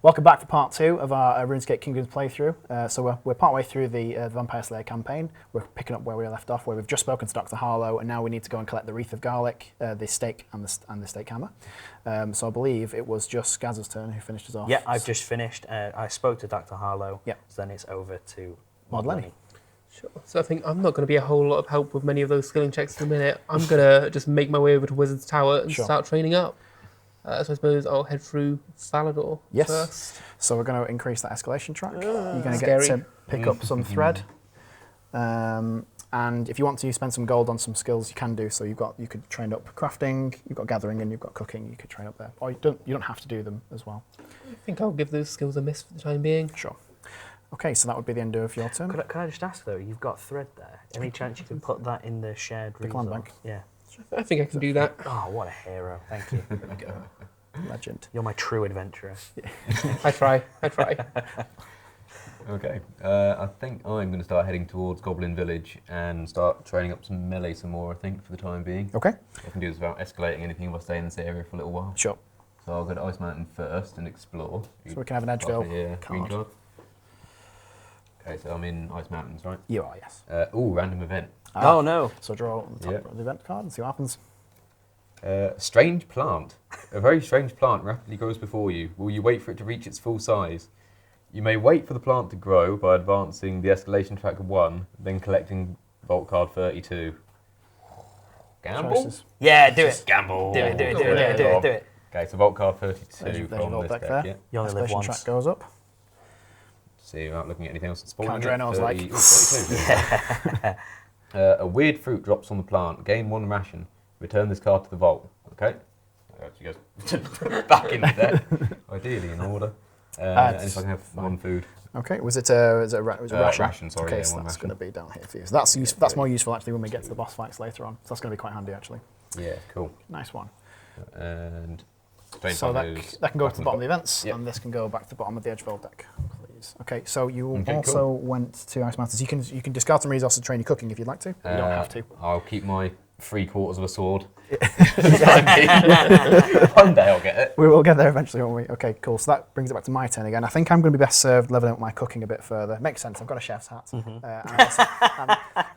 Welcome back for part 2 of our RuneScape Kingdoms playthrough. So we're partway through the Vampire Slayer campaign. We're picking up where we left off, where we've just spoken to Dr. Harlow, and now we need to go and collect the Wreath of Garlic, the stake, and the stake hammer. So I believe it was just Gaz's turn who finished us off. Yeah, I've just finished. I spoke to Dr. Harlow, yeah. So then it's over to Lenny. Sure. So I think I'm not going to be a whole lot of help with many of those skilling checks in a minute. I'm going to just make my way over to Wizard's Tower and start training up. So I suppose I'll head through Falador first. So we're going to increase that escalation track. You're going to get to pick up some thread. And if you want to spend some gold on some skills, you can do so. You could train up crafting, you've got gathering, and you've got cooking. You could train up there. Or you don't have to do them as well. I think I'll give those skills a miss for the time being. Sure. Okay, so that would be the end of your turn. Could I just ask though? You've got thread there. Any chance you can put that in the shared clan resource? bank? Yeah. I think I can do that. Oh, what a hero! Thank you. There we go. Legend. You're my true adventurer. I try. Okay, I think I'm going to start heading towards Goblin Village and start training up some melee some more, I think, for the time being. Okay. I can do this without escalating anything if I stay in this area for a little while. Sure. So I'll go to Ice Mountain first and explore. So we can have an Edgeville green card. Okay, so I'm in Ice Mountains, right? You are, yes. Random event. Oh no! So draw the top of the event card and see what happens. Strange plant. A very strange plant rapidly grows before you. Will you wait for it to reach its full size? You may wait for the plant to grow by advancing the escalation track 1, then collecting Vault Card 32. Gamble? Choices. Yeah, do it. Gamble. Do it. Okay, so Vault Card 32 There's your from vault this deck deck, there. yeah. You only live Escalation once. track goes up. See, without looking at anything else that's spoiling Can't Draenor's like. 32. A weird fruit drops on the plant. Gain 1 ration. Return this card to the vault. Okay. She goes back in the deck. Ideally in order. And if I can have 1 food. Okay. Was it a ration? Ration, sorry. Okay, yeah, so 1 that's ration. going to be down here for you. So that's more useful actually when we get to the boss fights later on. So that's going to be quite handy actually. Yeah, cool. Nice one. And so that can go to the bottom of the events, Yep. and this can go back to the bottom of the Edgeville deck, please. Okay, so you Okay, also went to Ice Mountains. You can discard some resources to train your cooking if you'd like to. But you don't have to. I'll keep my 3/4 of a sword. One day I'll get it. We will get there eventually, won't we? Okay, cool. So that brings it back to my turn again. I think I'm going to be best served leveling up my cooking a bit further. Makes sense. I've got a chef's hat,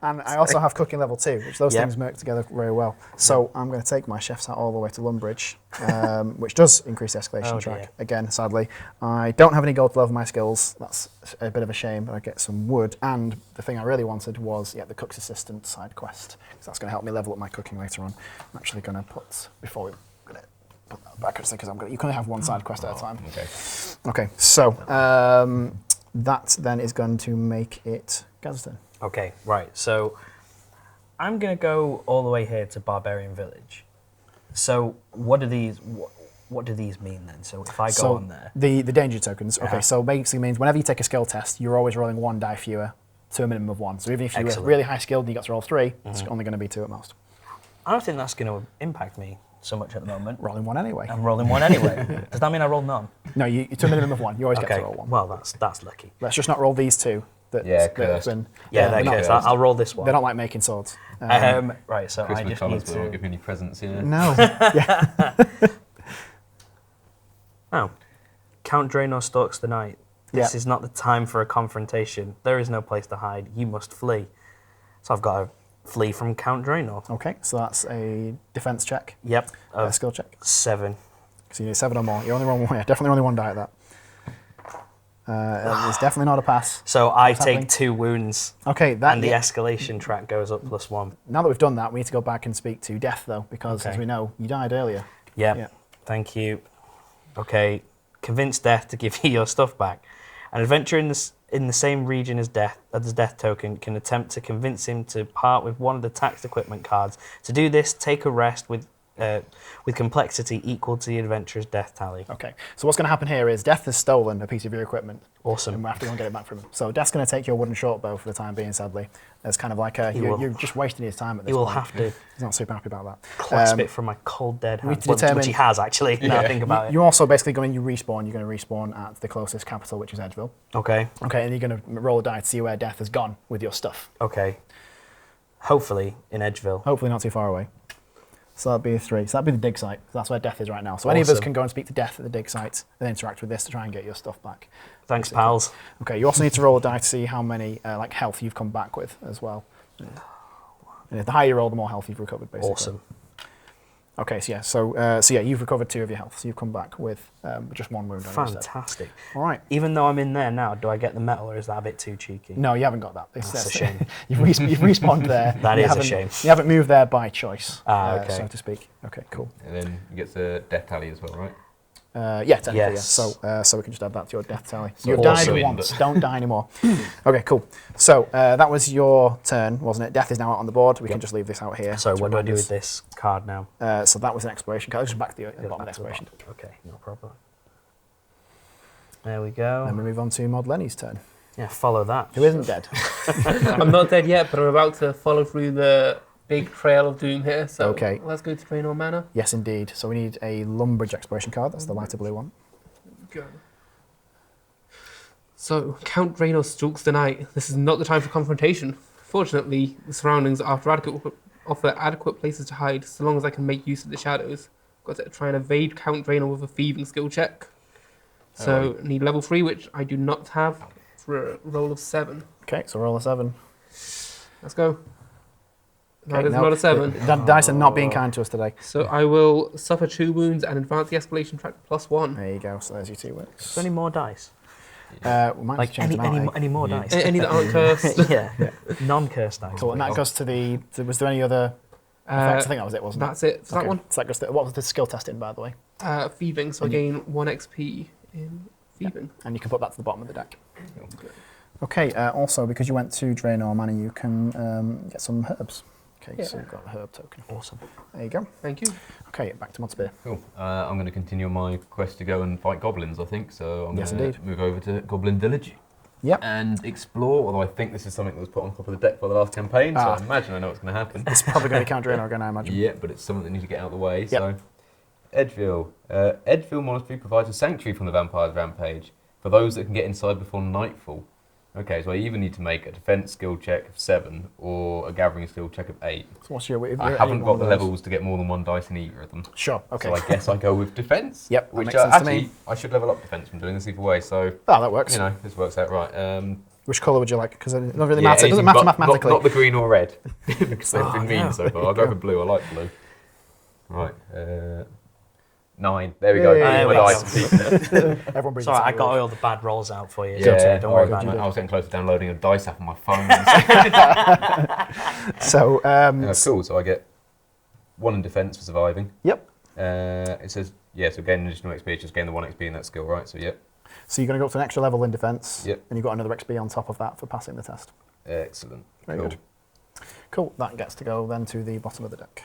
and I also have cooking level 2, which those things work together very well. So I'm going to take my chef's hat all the way to Lumbridge, which does increase the escalation track. Again, sadly, I don't have any gold to level my skills. That's a bit of a shame, but I get some wood. And the thing I really wanted was the cook's assistant side quest, because that's going to help me level up my cooking later on. I'm actually going to put put that back because you can only have 1 side quest at a time. Okay. So that then is going to make it Gaz's turn. Okay, right. So I'm going to go all the way here to Barbarian Village. So what do these mean then? So if I go on there, the danger tokens. Okay, so basically means whenever you take a skill test, you're always rolling 1 die fewer to a minimum of 1. So even if you were really high skilled and you got to roll 3, it's only going to be 2 at most. I don't think that's going to impact me so much at the moment. Rolling 1 anyway. I'm rolling 1 anyway. Does that mean I roll none? No, you to a minimum of 1. You always get to roll 1. Well, that's lucky. Let's just not roll these 2. They're cursed. I'll roll this one. They don't like making swords. Right, so Christmas I just colours need to... will give me any presents, yeah. No. Oh. Count Draenor stalks the night. This is not the time for a confrontation. There is no place to hide. You must flee. So I've got to flee from Count Draenor. Okay, so that's a defense check. Yep. A skill check. 7. So you need 7 or more. You only roll 1. Yeah, definitely only 1 die at that. It's definitely not a pass. So I take 2 wounds. Okay, and the escalation track goes up +1. Now that we've done that, we need to go back and speak to Death, though, because as we know, you died earlier. Yeah. Thank you. Okay. Convince Death to give you your stuff back. An adventurer in the same region as Death Token can attempt to convince him to part with one of the taxed equipment cards. To do this, take a rest with complexity equal to the adventurer's death tally. Okay, so what's going to happen here is Death has stolen a piece of your equipment. Awesome. And we have to go and get it back from him. So Death's going to take your wooden short bow for the time being, sadly. It's kind of like you're just wasting his time at this point. He will have to. He's not super happy about that. Clasp it from my cold dead hand, which he has actually, now I think about it. You're also basically going to respawn. You're going to respawn at the closest capital, which is Edgeville. Okay. Okay, and you're going to roll a die to see where Death has gone with your stuff. Okay. Hopefully in Edgeville. Hopefully not too far away. So that'd be a 3. So that'd be the dig site. That's where Death is right now. So any of us Awesome. can go and speak to Death at the dig site and interact with this to try and get your stuff back. Thanks, basically. pals. Okay, you also need to roll a die to see how many like health you've come back with as well. And the higher you roll, the more health you've recovered, basically. Awesome. Okay, so yeah, you've recovered 2 of your health, so you've come back with just 1 wound on you instead. Fantastic. All right. Even though I'm in there now, do I get the medal, or is that a bit too cheeky? No, you haven't got that. That's a shame. You've respawned there. That You is a haven't- shame. You haven't moved there by choice, Okay. so to speak. Okay, cool. And then you get the death tally as well, right? Yeah, technically, Yes. yeah. So we can just add that to your death tally. So You've awesome. died once, don't die anymore. Okay, cool. So that was your turn, wasn't it? Death is now out on the board. We can just leave this out here. So to what do I do remind with us. this card now? So that was an exploration card. Just back to the bottom of the Back to the exploration. bottom. Okay, no problem. There we go. Then we move on to Mod Lenny's turn, Yeah, follow that. who isn't dead. I'm not dead yet, but I'm about to follow through the big trail of doom here. So Okay. let's go to Draenor Manor. Yes, indeed. So we need a Lumbridge exploration card. That's the lighter blue one. Go. So, Count Draenor stalks the night. This is not the time for confrontation. Fortunately, the surroundings offer adequate places to hide, so long as I can make use of the shadows. Got to try and evade Count Draenor with a thieving skill check. So, need level 3, which I do not have, for a roll of 7. Okay, so roll a 7. Let's go. That Okay, is no, not a 7. The dice are not being kind to us today. So I will suffer 2 wounds and advance the escalation track +1. There you go. So there's your 2 Is works. there any more dice? We might Like just change them out, eh? any more Yeah. dice? Any that aren't cursed. yeah. Non-cursed dice. Cool, and that goes to the. Was there any other effects? I think that was it, wasn't it? That's it for that one. So that goes to, what was the skill testing, by the way? Thieving, so I gain 1 XP in thieving. And you can put that to the bottom of the deck. Okay, also, because you went to Draenor Manor, you can get some herbs. Okay, so Yeah. you've got a herb token. Awesome. There you go. Thank you. Okay, back to Mod Spear. Cool. I'm going to continue on my quest to go and fight goblins, I think. So I'm Yes, going to indeed. move over to Goblin Village. Yep. And explore, although I think this is something that was put on top of the deck for the last campaign, so Ah. I imagine I know what's going to happen. It's probably going to count Draenor again, I imagine. Yeah, but it's something that needs to get out of the way. Yep. So, Edgeville. Edgeville Monastery provides a sanctuary from the vampire's rampage for those that can get inside before nightfall. Okay, so I either need to make a defense skill check of 7 or a gathering skill check of 8. So what's your... I haven't got the levels to get more than 1 dice in either of them. Sure, okay. So I guess I go with defense. Yep, that Which makes sense to actually, me. I should level up defense from doing this either way. So, Oh, that works. you know, this works out right. Which colour would you like? Because it doesn't really Yeah, matter. It doesn't anything matter but- mathematically. Not the green or red, because they've Oh, been mean no. so far. I'll go for blue. I like blue. Right. 9. There we go. Hey, there My we dice. Everyone brings Sorry, it I to got the all the bad rolls out for you. Yeah, Don't worry good, about you it. did. I was getting close to downloading a dice app on my phone. So, Cool. So I get 1 in defense for surviving. yep. It says so gain an additional XP. Just gain the 1 XP in that skill, right? So yep. So you're going to go up to an extra level in defence. Yep. And you've got another XP on top of that for passing the test. Excellent. Very Cool. good. Cool. That gets to go then to the bottom of the deck.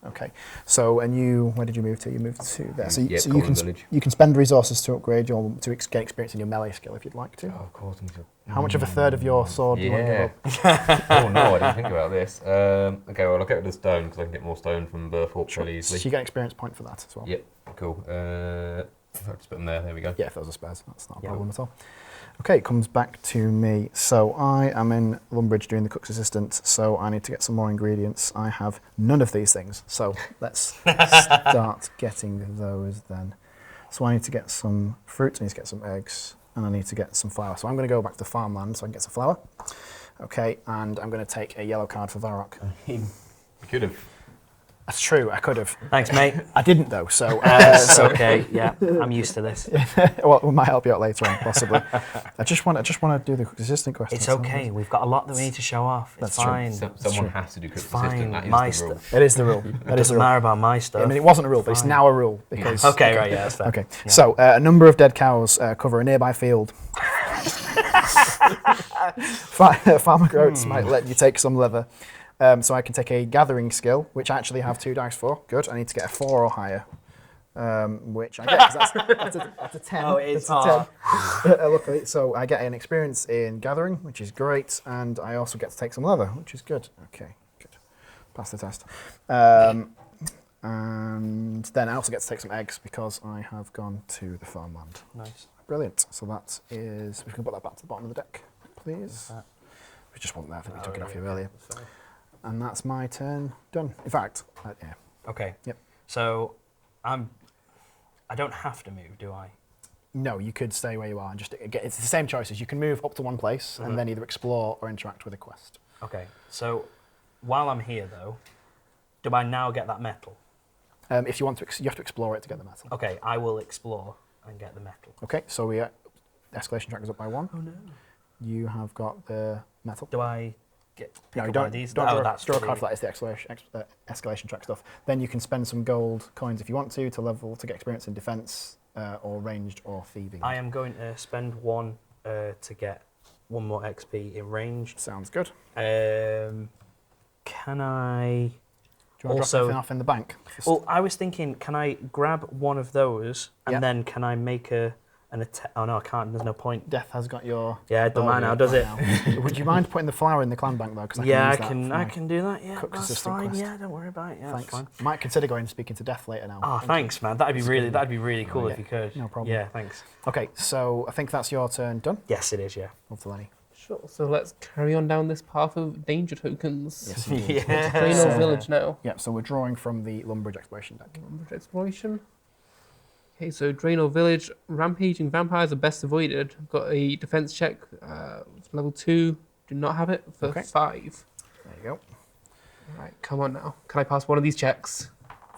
Okay. So, and you, where did you move to? You moved to there. So, Yep, so you Goblin can Village. you can spend resources to upgrade your get experience in your melee skill if you'd like to. Oh, of course. I need to- How much of a third of your sword do you want to give up? Oh no, I didn't think about this. Okay, well I'll get rid of the stone because I can get more stone from Burthorpe fairly So easily. you get an experience point for that as well. Yep, cool. I'll just put them there. There we go. Yeah, if those are spares, that's not a Yeah. problem at all. Okay, it comes back to me. So I am in Lumbridge doing the cook's assistant, so I need to get some more ingredients. I have none of these things, so let's start getting those then. So I need to get some fruit, I need to get some eggs, and I need to get some flour. So I'm going to go back to farmland so I can get some flour. Okay, and I'm going to take a yellow card for Varrock. You could have. That's true, I could have. Thanks, mate. I didn't though, so... It's okay. Yeah, I'm used to this. well, it might help you out later on, possibly. I just want to do the cook's assistant question. It's okay. We've got a lot that we need to show off. It's That's true. fine. Someone true. has to do cook's Fine, assistant. That is my the rule. stuff. It is the rule. That is Doesn't the rule. matter about my stuff. I mean, it wasn't a rule, but it's Fine. now a rule because. Okay, right, yeah, that's fair. Okay, Yeah. so a number of dead cows cover a nearby field. Farmer goats might let you take some leather. So I can take a gathering skill, which I actually have 2 dice for. Good. I need to get a 4 or higher, which I get 'cause that's a 10. Oh, it is. It's a 10. Luckily, so I get an experience in gathering, which is great, and I also get to take some leather, which is good. Okay, good. Pass the test. And then I also get to take some eggs because I have gone to the farmland. Nice. Brilliant. So that is, we can put that back to the bottom of the deck, please. We just want that, I think we took it off you earlier. And that's my turn done. In fact, yeah. Okay. Yep. So I don't have to move, do I? No, you could stay where you are and just get. It's the same choices. You can move up to one place and then either explore or interact with a quest. Okay. So while I'm here, though, do I now get that metal? If you want to, you have to explore it to get the metal. Okay, I will explore and get the metal. Okay, so we escalation track is up by 1. Oh no. You have got the metal. Do I get pick No, up you one don't. of these? Don't Oh, draw, that's draw a for card the- for that. It's the escalation track stuff. Then you can spend some gold coins if you want to level to get experience in defense or ranged or thieving. I am going to spend 1 to get 1 more XP in ranged. Sounds good. Can I? Do you want to Also- drop anything off in the bank? Well, I was thinking, can I grab one of those and Yeah. then can I make an attack? Oh no, I can't. There's no point. Death has got your. Yeah, it don't matter now, does it? Would you mind putting the flower in the clan bank though? Because Yeah, I use that can. for I my can do that. Yeah, cut that's consistent fine. quest. Yeah, don't worry about it. Yeah, Thanks. that's fine. Might consider going and speaking to Death later now. Oh, thanks, man. That'd be really cool if you could. No problem. Yeah, thanks. Okay, so I think that's your turn done. Yes, it is. Yeah. Over to Lenny. Sure. So let's carry on down this path of danger tokens. Yes, indeed. Yeah. Draenor Village now. Yeah, so we're drawing from the Lumbridge exploration deck. Lumbridge exploration. Okay, so Draenor Village, rampaging vampires are best avoided. I've got a defense check, level 2. Do not have it for Okay. 5. There you go. All right, come on now. Can I pass one of these checks?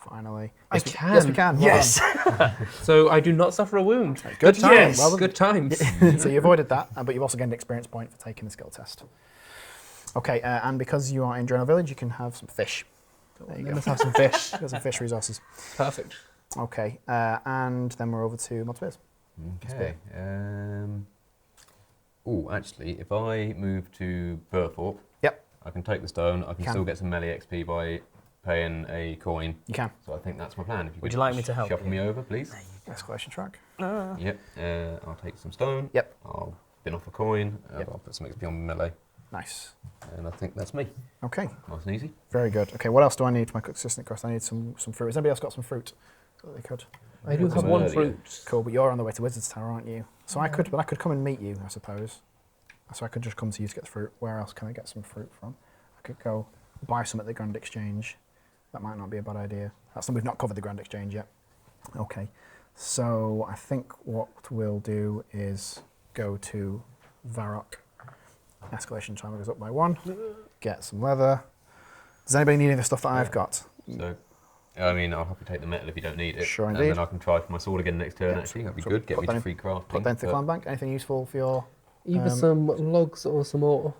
Finally. I Yes, can. Yes, we can. Well Yes. So I do not suffer a wound. Good times. times. Well done. Good times. done. So you avoided that, but you've also gained an experience point for taking the skill test. Okay, and because you are in Draenor Village, you can have some fish. There you go. Let's have some fish. Got some fish resources. Perfect. Okay, and then we're over to Mod Spears. Okay. Actually, if I move to Burthorpe, Yep. I can take the stone. I can Can. still get some melee XP by paying a coin. You can. So I think that's my plan. If Would could you like me to help Shuffle you? me over, please. Escalation track. Yep. I'll take some stone. Yep. I'll bin off a coin. Yep. I'll put some XP on melee. Nice. And I think that's me. Okay, Nice and easy. very good. Okay, what else do I need for my consistent quest? I need some fruit. Has anybody else got some fruit? That they could. I do What's have an one earlier? fruit. Cool, but you're on the way to Wizard's Tower, aren't you? So I could come and meet you, I suppose. So I could just come to you to get the fruit. Where else can I get some fruit from? I could go buy some at the Grand Exchange. That might not be a bad idea. We've not covered the Grand Exchange yet. Okay, so I think what we'll do is go to Varrock. Escalation timer goes up by 1. Get some leather. Does anybody need any of the stuff that I've got? So, I mean, I'll happily take the metal if you don't need it. Sure, And indeed. then I can try for my sword again next turn, Yep. actually. That'd be So good. Get put me that to in- free crafting. Put that into the but- clan bank. Anything useful for your... Either some logs or some ore.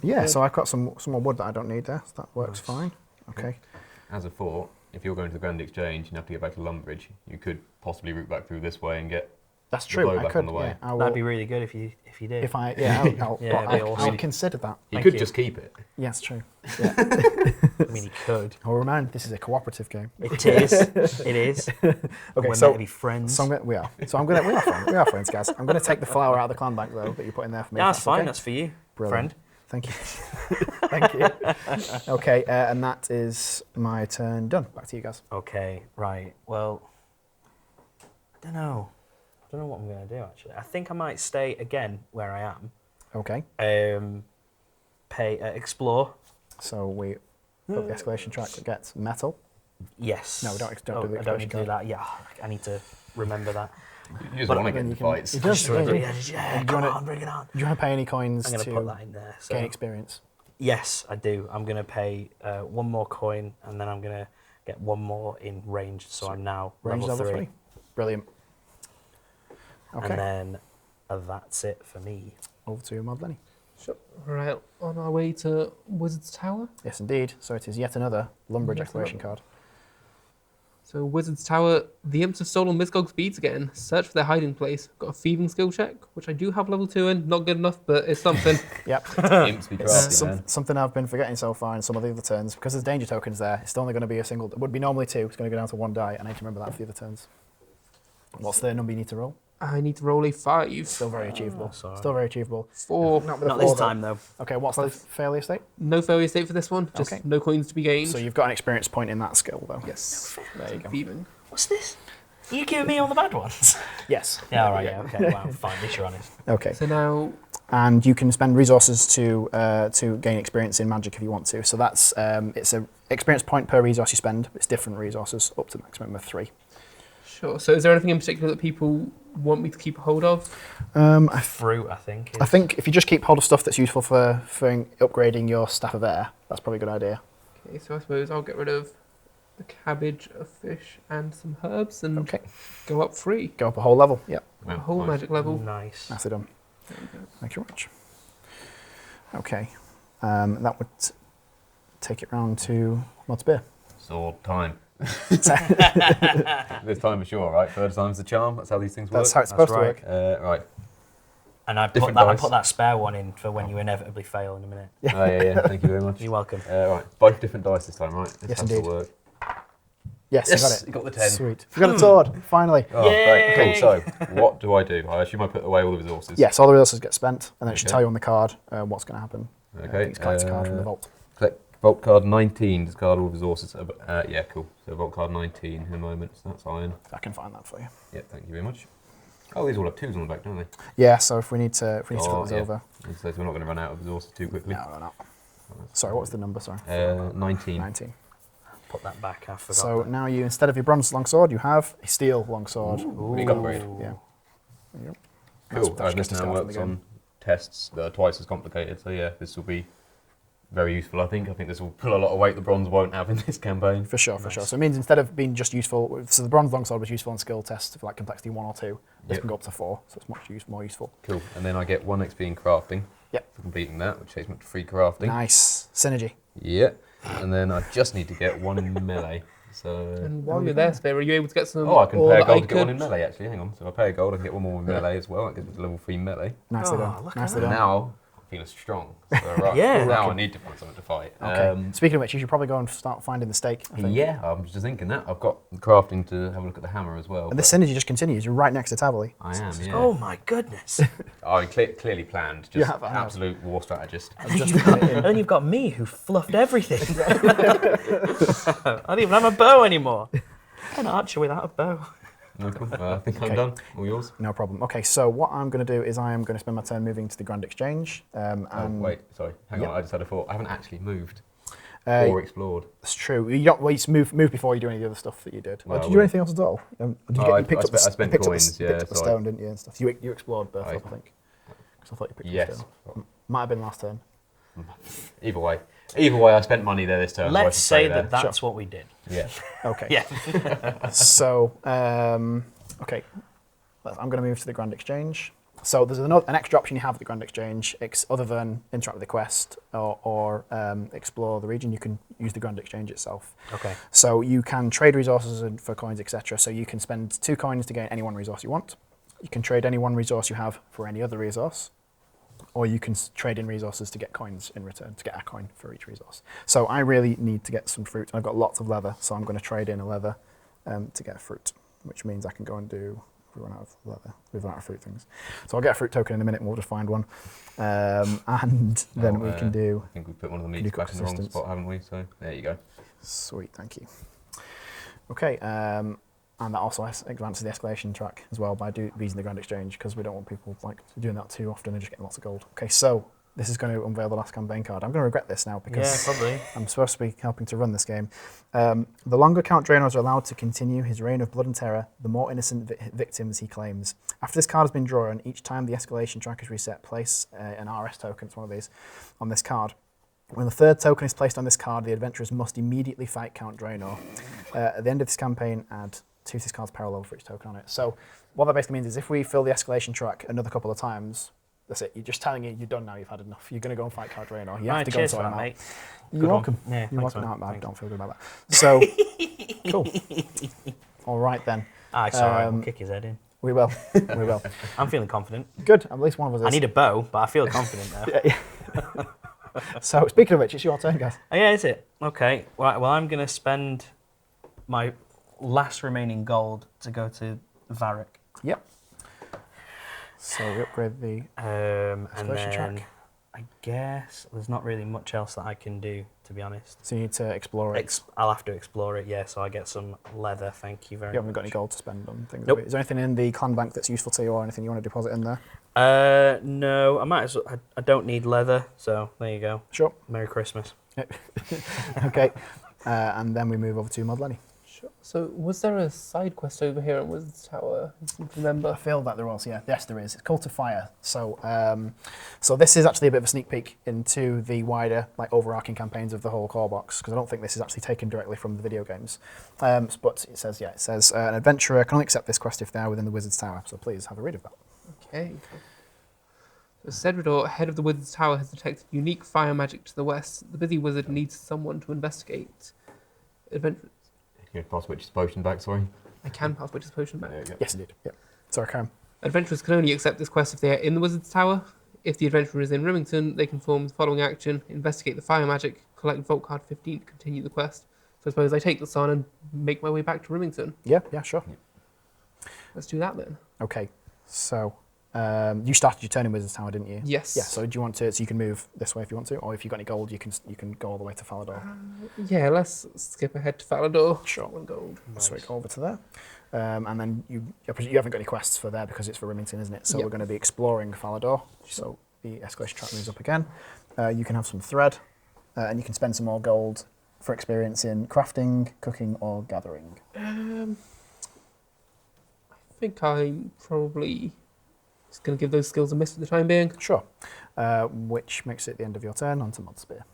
Yeah, so I've got some more wood that I don't need there, so that works fine. Okay. As a thought, if you're going to the Grand Exchange and have to get back to Lumbridge, you could possibly route back through this way and get That's The true. blow I back could. on the way. Yeah, I will, That'd be really good if you did. if I. Yeah, Yeah, it'd be I'll awesome. consider that. You Thank could you. just keep it. Yes, true. I mean, you could. I'll remind this is a cooperative game. It is. It is. Okay, We're meant so to be friends. we are. We are friends. We are friends, guys. I'm going to take the flower out of the clan bank though that you put in there for me. Yeah, if that's fine. okay. That's for you, Brilliant. friend. Thank you. Thank you. Okay, and that is my turn done. Back to you guys. Okay, right. Well, I don't know. I don't know what I'm going to do, actually. I think I might stay again where I am. Okay, Explore. so we put the escalation track that gets metal. Yes. No, we don't do the I don't exploration need to do card. that. Yeah, I need to remember that. You just But want to then get you in can- fights. It does. Yeah, Yeah, yeah, you come wanna- on, bring it on. Do you want to pay any coins I'm going to put to that in there. So. gain experience? Yes, I do. I'm going to pay 1 more coin, and then I'm going to get 1 more in range. So I'm now Range level level 3. 3. Brilliant. Okay, And then that's it for me. over to Mod Lenny. Sure. Right, on our way to Wizard's Tower. Yes, indeed. So it is yet another Lumbridge Yet exploration another. card. So Wizard's Tower, the imps have stolen Misgog's beads again. Search for their hiding place. Got a thieving skill check, which I do have level 2 in. Not good enough, but it's something. Yep. Imps be It's crafty, man. something I've been forgetting so far in some of the other turns. Because there's danger tokens there, it's only going to be a single. It would be normally 2. It's going to go down to 1 die. I need to remember that for the other turns. What's the number you need to roll? I need to roll a 5. Still very achievable. that's all right. Still very achievable. 4. Not with a Not 4, this though. time, though. Okay, what's the failure state? No failure state for this one. Just Okay. no coins to be gained. So you've got an experience point in that skill, though. Yes. There you go. Thieving. What's this? You giving me all the bad ones? Yes. Yeah, all right, yeah, okay. Wow, fine, at least you're honest. Okay. So now and you can spend resources to gain experience in magic if you want to. So that's it's a experience point per resource you spend. It's different resources up to the maximum of 3. Sure. So is there anything in particular that people want me to keep a hold of? Fruit, I think. I think if you just keep hold of stuff that's useful for upgrading your Staff of Air, that's probably a good idea. Okay, so I suppose I'll get rid of the cabbage, a fish, and some herbs, and go up 3. Go up a whole level. Yep. A whole magic level. Nice. Nicely done. Thank you very much. Okay. That would take it round to Mod's Beer. Sword time. This time for sure, right? Third time's the charm. That's how these things work. That's how it's supposed to work. Right. And I Different put that dice. spare one in for when you inevitably fail in a minute. Oh, yeah. Thank you very much. You're welcome. Right. Both different dice this time, right? This Yes, has to indeed. work. Yes, you got it. You got the 10. Sweet. You got a sword, finally. Oh, Yay! great. Cool. So, what do? I assume I put away all the resources. Yes, all the resources get spent, and then it should Okay. tell you on the card what's going to happen. Okay. Please collect a card from the vault. Collect vault card 19. Discard all resources. Yeah, cool. So vault card 19 in a moment. So that's iron. I can find that for you. Yeah, thank you very much. Oh, these all have 2s on the back, don't they? Yeah, so if we need to flip this over. It says we're not going to run out of resources too quickly. No, we're not. Sorry, what was the number? Sorry. 19. 19. Put that back. I forgot. So now you, instead of your bronze longsword, you have a steel longsword. Big upgrade. Yeah. There you go. Cool. That's This just now a start works from the on tests that are twice as complicated. So yeah, this will be very useful. I think this will pull a lot of weight the bronze won't have in this campaign. For sure. So it means instead of being just useful, so the bronze longsword was useful on skill tests for like complexity 1 or 2. This Yep. can go up to 4, so it's much more useful. Cool. And then I get 1 XP in crafting. Yep. For completing that, which takes me up to 3 crafting. Nice synergy. Yeah. And then I just need to get 1 in melee. So. And while you're there, Scaper, are you able to get some? Oh, I can ore pay a that gold I to get 1 in could- melee. Actually, hang on. So if I pay a gold, I can get 1 more in melee as well. That gets me to level 3 melee. Nicely Oh, done. look at Nicely And done. now I'm feeling strong. So right. Yeah. Now I need to find something to fight. Okay. Speaking of which, you should probably go and start finding the stake. I think. Yeah, I'm just thinking that. I've got crafting to have a look at the hammer as well. And the synergy just continues. You're right next to Tavali. I am, yeah. Oh my goodness. I clearly planned. You Just have, I have. absolute war strategist. I've just put it in. And then you've got me who fluffed everything. I don't even have a bow anymore. An archer without a bow. No, cool. I think I'm Okay. done. All yours. No problem. Okay, so what I'm going to do is I am going to spend my turn moving to the Grand Exchange. Oh, wait, sorry. Hang Yep. on, I just had a thought. I haven't actually moved Uh, or explored. It's true. You don't well, you move before you do any of the other stuff that you did. Well, did I you do wouldn't. anything else at all? Did you Oh, I picked up spent- I spent picked up coins, the, picked yeah, up the sorry. stone, didn't you? And stuff. You explored Bertha, I think. Because I thought you picked up the Yes. stone. Might have been last turn. Either way, I spent money there this turn. so I Let's should say there. that that's what we did. Yeah. Okay. Yeah. So, okay, I'm going to move to the Grand Exchange. So there's an extra option you have at the Grand Exchange, other than interact with the quest or explore the region. You can use the Grand Exchange itself. Okay. So you can trade resources for coins, etc. So you can spend 2 coins to gain any 1 resource you want. You can trade any 1 resource you have for any other resource. Or you can trade in resources to get coins in return, to get a coin for each resource. So I really need to get some fruit. I've got lots of leather, so I'm going to trade in a leather to get a fruit, which means I can go and do, we run out of leather, we've run out of fruit things. So I'll get a fruit token in a minute and we'll just find one. And then we can do, I think we put one of the do meats back in the wrong consistence. spot, haven't we? So there you go. sweet, thank you. Okay, and that also advances the escalation track as well by using the Grand Exchange, because we don't want people doing that too often and just getting lots of gold. Okay, so this is going to unveil the last campaign card. I'm going to regret this now Yeah, because probably. I'm supposed to be helping to run this game. The longer Count Draenor is allowed to continue his reign of blood and terror, the more innocent victims he claims. After this card has been drawn, each time the escalation track is reset, place an RS token, it's one of these, on this card. When the 3rd token is placed on this card, the adventurers must immediately fight Count Draenor. At the end of this campaign, add 2 to this card's parallel for each token on it. So what that basically means is if we fill the escalation track another couple of times, that's it. You're just telling you you're done now, you've had enough. You're going to go and fight Count Draenor. You have Right, to go and cheers sort for him that, out. mate. You're Good one. welcome. Yeah, You're thanks, welcome. man. No, I Thanks. don't feel good about that. So, cool. All right then. It's all right. Um, We'll kick his head in. We will. We will. I'm feeling confident. Good. At least one of us is. I need a bow, but I feel confident now. So, speaking of which, it's your turn, guys. Oh, yeah, is it? Okay. Right, well, I'm going to spend my last remaining gold to go to Varric. Yep. So we upgrade the And escalation then track. I guess there's not really much else that I can do, to be honest. So you need to explore it. I'll have to explore it, yeah, so I get some leather, thank you very much. You haven't got any gold to spend on things. Nope. Is there anything in the clan bank that's useful to you, or anything you want to deposit in there? No, I might as well, I don't need leather, so there you go. Sure. Merry Christmas. Okay. And then we move over to Mod Lenny. Sure. So was there a side quest over here at Wizard's Tower? I seem to remember. I feel that there was, yeah. Yes, there is. It's Cult of Fire. So, so this is actually a bit of a sneak peek into the wider, like, overarching campaigns of the whole core box, because I don't think this is actually taken directly from the video games. But it says, an adventurer can only accept this quest if they are within the Wizard's Tower. So please have a read of that. Okay. So Cedridor, head of the Wizard's Tower, has detected unique fire magic to the west. The busy wizard needs someone to investigate. Adventurers. You can pass Witch's Potion back, sorry. I can pass Witch's Potion back. There you go. Yes, indeed. Yeah. Sorry, Karen. Adventurers can only accept this quest if they are in the Wizard's Tower. If the adventurer is in Rimington, they can perform the following action: investigate the fire magic, collect Vault Card 15 to continue the quest. So I suppose I take this on and make my way back to Rimington. Yeah, sure. Let's do that then. Okay. So, you started your turn in Wizard's Tower, didn't you? Yes. Yeah, so do you want to, so you can move this way if you want to, or if you've got any gold, you can go all the way to Falador. Yeah, let's skip ahead to Falador. Sure. 1 gold. So we go over to there. And then you haven't got any quests for there because it's for Rimington, isn't it? So Yep. we're going to be exploring Falador. So the escalation track moves up again. You can have some thread, and you can spend some more gold for experience in crafting, cooking, or gathering. I think I'm probably just going to give those skills a miss for the time being. Sure. Which makes it the end of your turn, onto Mod Spear.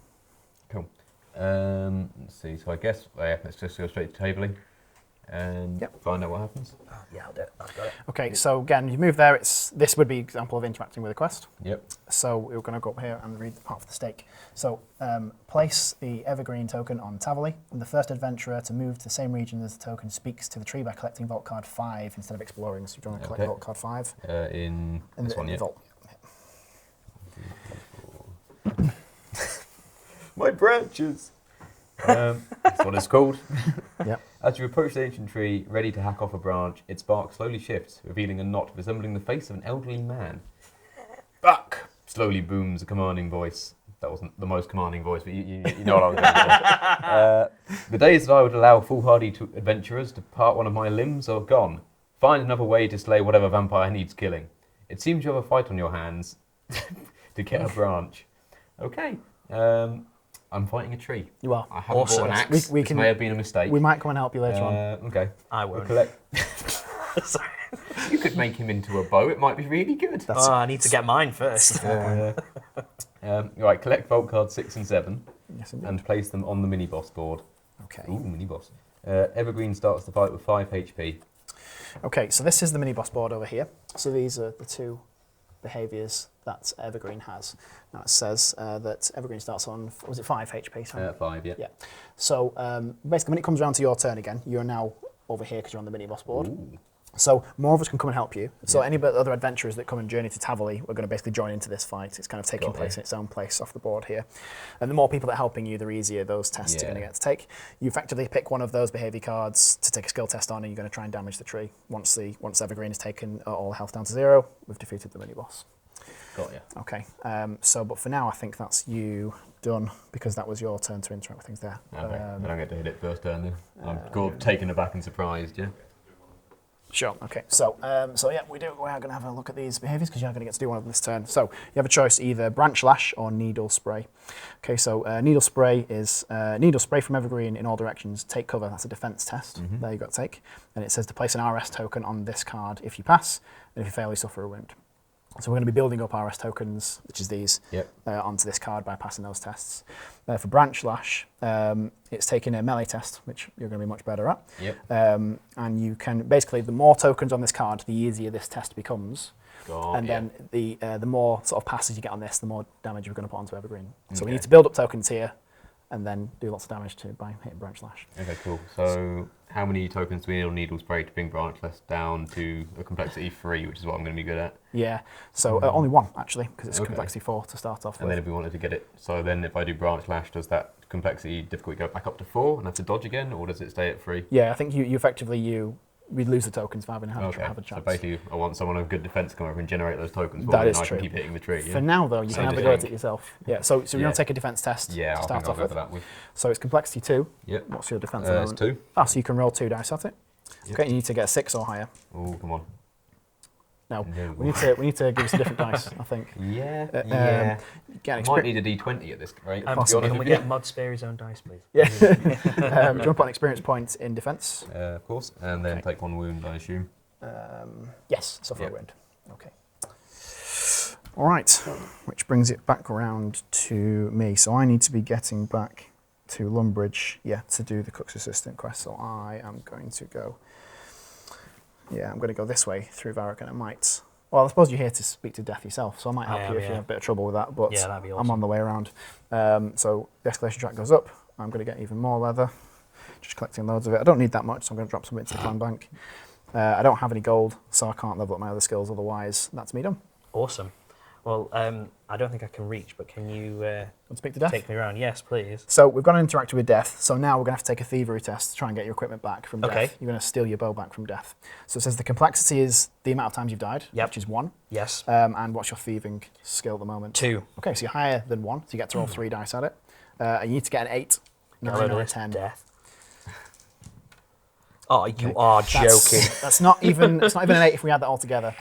Cool. Let's see. So I guess let's just go straight to tabling and find out what happens. Oh, yeah, I'll do it. I've got it. Okay, so again, you move there. This would be an example of interacting with a quest. Yep. So we're going to go up here and read part of the stake. So place the evergreen token on Tavoli, and the first adventurer to move to the same region as the token speaks to the tree by collecting Vault Card 5 instead of exploring. So you want to collect Vault Card 5? In this one, yeah. Vault. My branches! That's what it's called. Yep. As you approach the ancient tree, ready to hack off a branch, its bark slowly shifts, revealing a knot resembling the face of an elderly man. Buck! Slowly booms a commanding voice. That wasn't the most commanding voice, but you know what I was going for. The days that I would allow foolhardy adventurers to part one of my limbs are gone. Find another way to slay whatever vampire needs killing. It seems you have a fight on your hands to get a branch. Okay. I'm fighting a tree. You are. I haven't bought an axe. We This may have been a mistake. We might come and help you later on. Okay. I We'll won't. collect. Sorry. You could make him into a bow. It might be really good. That's I need to get mine first. Right, collect Vault Cards 6 and 7 Yes, indeed. and place them on the mini-boss board. Okay. Ooh, mini-boss. Evergreen starts the fight with 5 HP. Okay, so this is the mini boss board over here. So these are the two behaviours that Evergreen has. Now it says that Evergreen starts on, was it 5 HP? Sorry. 5, yeah. Yeah. So basically, when it comes around to your turn again, you're now over here because you're on the mini boss board. Ooh. So more of us can come and help you. So any other adventurers that come and journey to Tavoli, we're going to basically join into this fight. It's kind of taking place in its own place off the board here. And the more people that are helping you, the easier those tests are going to get to take. You effectively pick one of those behaviour cards to take a skill test on, and you're going to try and damage the tree. Once Evergreen has taken all health down to 0, we've defeated the mini boss. Got ya. Okay. But for now, I think that's you done because that was your turn to interact with things there. Okay. I don't get to hit it first turn then. I'm taken aback and surprised, yeah? Sure. Okay. So, yeah, we are going to have a look at these behaviours because you're going to get to do one of them this turn. So you have a choice: either Branch Lash or Needle Spray. Okay. So Needle Spray is Needle Spray from Evergreen in all directions. Take cover. That's a defence test. There you got to take. And it says to place an RS token on this card if you pass, and if you fail, you suffer a wound. So we're going to be building up RS tokens, which is these, onto this card by passing those tests. For Branch Lash, it's taking a melee test, which you're going to be much better at. Yep. And you can, basically, the more tokens on this card, the easier this test becomes. Then the more sort of passes you get on this, the more damage you're going to put onto Evergreen. So we need to build up tokens here, and then do lots of damage by hitting Branch Lash. Okay, cool. So how many tokens do we need on Needle Spray to bring Branch Lash down to a complexity 3, which is what I'm going to be good at? Yeah, so only 1, actually, because it's complexity 4 to start off with. And then if we wanted to get it, so then if I do Branch Lash, does that complexity difficulty go back up to 4 and have to dodge again, or does it stay at 3? Yeah, I think you effectively, we'd lose the tokens for having have a So chance. basically, I want someone of good defense to come over and generate those tokens for That me, is and I true. can keep hitting the tree. For now, though, you can have a go at it yourself. Yeah. So we're Yeah. going to take a defense test Yeah, to I start think I'll off go with. for that. With So it's complexity 2. Yep. What's your defense at the It's moment? 2. So you can roll 2 dice at it. Yep. Okay, you need to get a 6 or higher. Oh, come on. No, No. we need to give you some different dice, I think. Yeah. Get an Might need a D20 at this rate. to be honest Can we with get you. Mod spare his own dice, please? Yeah. Do you want to put an experience point in defense? Of course, and then Okay. take 1 wound, I assume. Yes, suffer a Yep. wound. Okay. All right, which brings it back around to me. So I need to be getting back to Lumbridge, to do the cook's assistant quest. So I am going to go. Yeah, I'm going to go this way through Varric, and I might. Well, I suppose you're here to speak to Death yourself, so I might help you if you have a bit of trouble with that. But Yeah, that'd be I'm awesome. on the way around. So the escalation track goes up. I'm going to get even more leather. Just collecting loads of it. I don't need that much, so I'm going to drop some into the clan bank. I don't have any gold, so I can't level up my other skills. Otherwise, that's me done. Awesome. Well, I don't think I can reach, but can you Want to speak to Death? take me around? Yes, please. So we've gone and interacted with Death. So now we're going to have to take a thievery test to try and get your equipment back from Okay. Death. You're going to steal your bow back from Death. So it says the complexity is the amount of times you've died, Yep. which is 1. Yes. And what's your thieving skill at the moment? 2. Okay, so you're higher than 1, so you get to roll 3 dice at it. And you need to get an 8, 9 or a 10. Death. Oh, you are joking. That's not even. It's not even an 8 if we add that all together.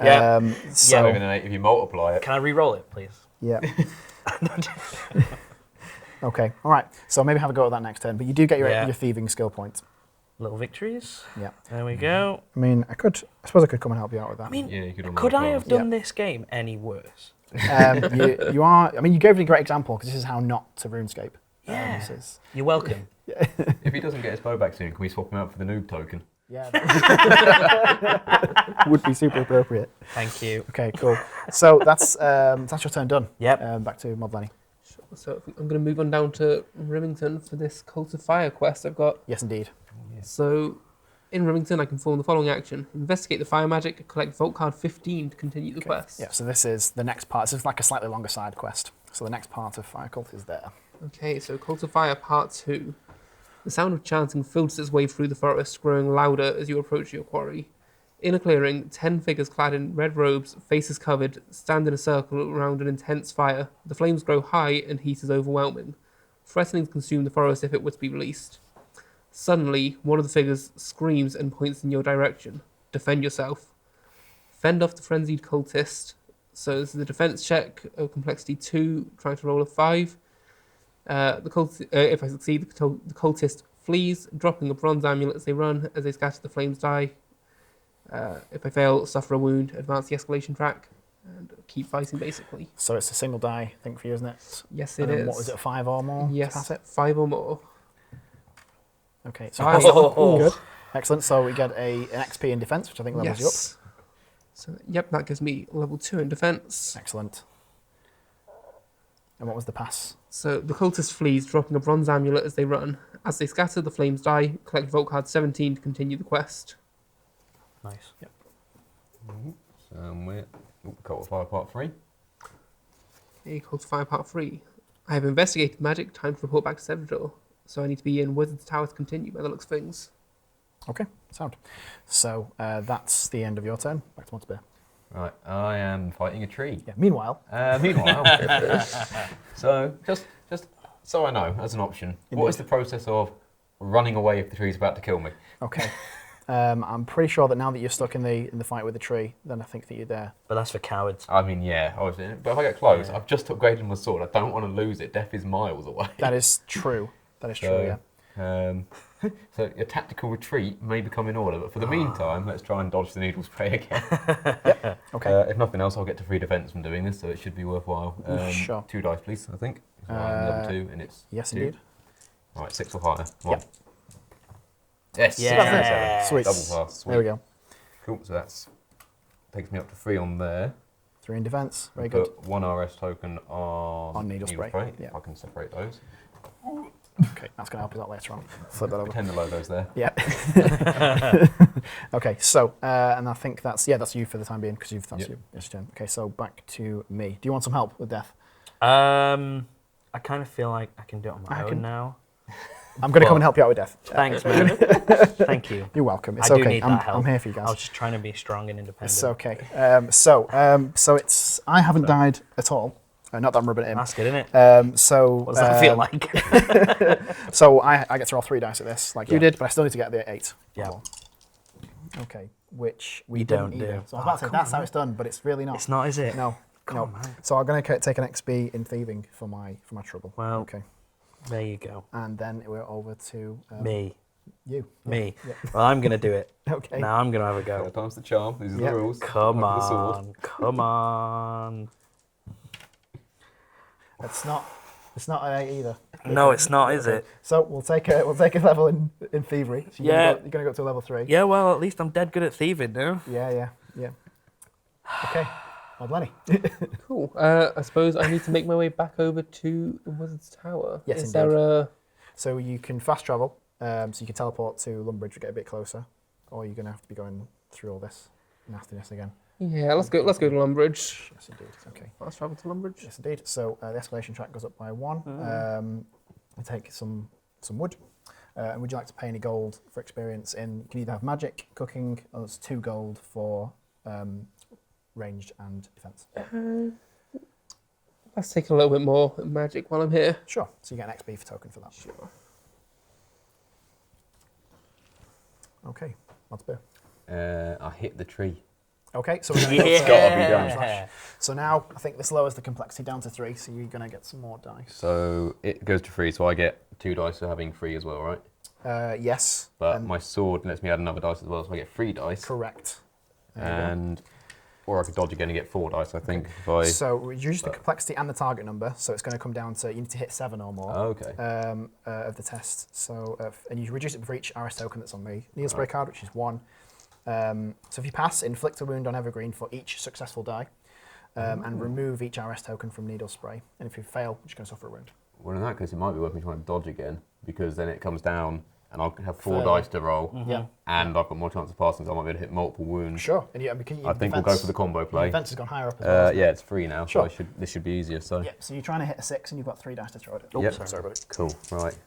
Yeah. So Not even an 8 if you multiply it. Can I re-roll it, please? yeah. Okay. All right. So maybe have a go at that next turn. But you do get your thieving skill point. Little victories. Yeah. There we go. I mean, I suppose I could come and help you out with that. I mean, Yeah, you could could I have done Yeah. this game any worse? You are. I mean, you gave me a great example because this is how not to RuneScape. Yeah. This is, You're welcome. If he doesn't get his bow back soon, can we swap him out for the noob token? yeah. Would be super appropriate. Thank you. Okay. Cool. So that's your turn done. Yep. Back to Mod Lenny. So I'm going to move on down to Remington for this Cult of Fire quest I've got. Yes, indeed. So in Remington, I can perform the following action. Investigate the fire magic, collect Vault Card 15 to continue the quest. Yeah. So this is the next part. This is like a slightly longer side quest. So the next part of Fire Cult is there. Okay, so Cult of Fire Part 2. The sound of chanting filters its way through the forest, growing louder as you approach your quarry. In a clearing, 10 figures clad in red robes, faces covered, stand in a circle around an intense fire. The flames grow high and heat is overwhelming, threatening to consume the forest if it were to be released. Suddenly, one of the figures screams and points in your direction. Defend yourself. Fend off the frenzied cultist. So this is the defense check of complexity 2, trying to roll a 5. If I succeed, the cultist flees, dropping a bronze amulet as they run. As they scatter, the flames die. If I fail, suffer a wound, advance the escalation track, and keep fighting, basically. So it's a single die thing for you, isn't it? Yes, And it then is. What was it, 5 or more? To pass Yes, it? 5 or more. Okay. So Five. good. Excellent. So we get an XP in defense, which I think levels you up. Yes. So, yep, that gives me level 2 in defense. Excellent. And what was the pass? So the cultist flees, dropping a bronze amulet as they run. As they scatter, the flames die. Collect Vault Card 17 to continue the quest. Nice. Yep. Somewhere. Cult of Fire Part 3. Okay, Cult of Fire Part 3. I have investigated magic. Time to report back to Citadel. So I need to be in Wizard's Tower to continue by the looks of things. Okay. Sound. So that's the end of your turn. Back to Montbear. Right, I am fighting a tree. Yeah. Meanwhile. Meanwhile, so just so I know, as an option, what is the process of running away if the tree's about to kill me? Okay. I'm pretty sure that now that you're stuck in the fight with the tree, then I think that you're there. But that's for cowards. I mean, yeah, I was in it, but if I get close, I've just upgraded my sword. I don't want to lose it. Death is miles away. That is true. That is true. Yeah. So a tactical retreat may become in order, but for the meantime, let's try and dodge the needle spray again. Okay. If nothing else, I'll get to 3 defense from doing this, so it should be worthwhile. Sure. 2 dice, please, I think. So I'm level 2, and it's Yes, 2. indeed. Right, 6 or higher. Come Yep. on. Yes. Yeah. 7. Sweet. Double pass. Sweet. There we go. Cool. So that's takes me up to 3 on there. 3 in defense. Very good. Put 1 RS token on needle spray. Yeah. If I can separate those. Okay, that's going to help us out later on. Flip that over. Pretend the logo's there. Yeah. Okay, so, and I think that's you for the time being, because that's your turn. Okay, so back to me. Do you want some help with Death? I kind of feel like I can do it on my own now. I'm going to come and help you out with death. Thanks, man. Thank you. You're welcome. It's I do okay. need that help. I'm here for you guys. I was just trying to be strong and independent. It's okay. So it's I haven't died at all. Not that I'm rubbing it in. That's good, isn't it? So What does that feel like? So I get to roll 3 dice at this, like you Yeah. did, but I still need to get the 8. Yeah. Okay, which we You didn't don't either. do. So I was about to say Oh, that's come how it's done, but it's really not. It's not, is it? No. Come no. on, man. So I'm going to take an XP in thieving for my trouble. Well, okay. There you go. And then we're over to Me. you. Me. Yeah. Well, I'm going to do it. Okay. Now I'm going to have a go. Third time's the charm. These are Yep. the rules. Come Like the sword. on. Come on. It's not an 8 either. No, it's not, is it? So we'll take a level in thievery. So Yeah. You're gonna go to a level 3. Yeah, well, at least I'm dead good at thieving now. Yeah. Okay. Old Lenny. Cool. I suppose I need to make my way back over to the Wizard's Tower. Yes, Is indeed. there a... So you can fast travel. So you can teleport to Lumbridge to get a bit closer, or you're gonna have to be going through all this nastiness again. Yeah, let's go to Lumbridge. Yes, indeed. Okay. Let's travel to Lumbridge. Yes, indeed. So the escalation track goes up by 1. We take some wood. And would you like to pay any gold for experience in? You can either have magic, cooking, or it's 2 gold for ranged and defense. Let's take a little bit more magic while I'm here. Sure. So you get an XP for token for that. Sure. Okay. What's beer? I hit the tree. Okay. So we're gonna Yeah. go Gotta be done. So now I think this lowers the complexity down to 3. So you're gonna get some more dice. So it goes to 3, so I get 2 dice for having 3 as well, right? Yes. But and my sword lets me add another dice as well, so I get 3 dice. correct. There you go. And or I could dodge again and get 4 dice, I think. If I, So reduce the complexity and the target number. So it's going to come down to you need to hit 7 or more okay. of the test. So and you reduce it for each RS token that's on the Needle Spray card, which is 1. So if you pass, inflict a wound on Evergreen for each successful die, and remove each RS token from Needle Spray. And if you fail, you're just going to suffer a wound. Well, in that case, it might be worth me trying to dodge again, because then it comes down and I'll have 4 Fair. dice to roll, Yeah. and I've got more chance of passing, so I might be able to hit multiple wounds. Sure. And because I think we'll go for the combo play. Defense has gone higher up as well. Yeah, it's 3 now, Sure. so this should be easier. So Yeah. So you're trying to hit a 6, and you've got 3 dice to throw at it. Yep. Sorry about it. cool, right.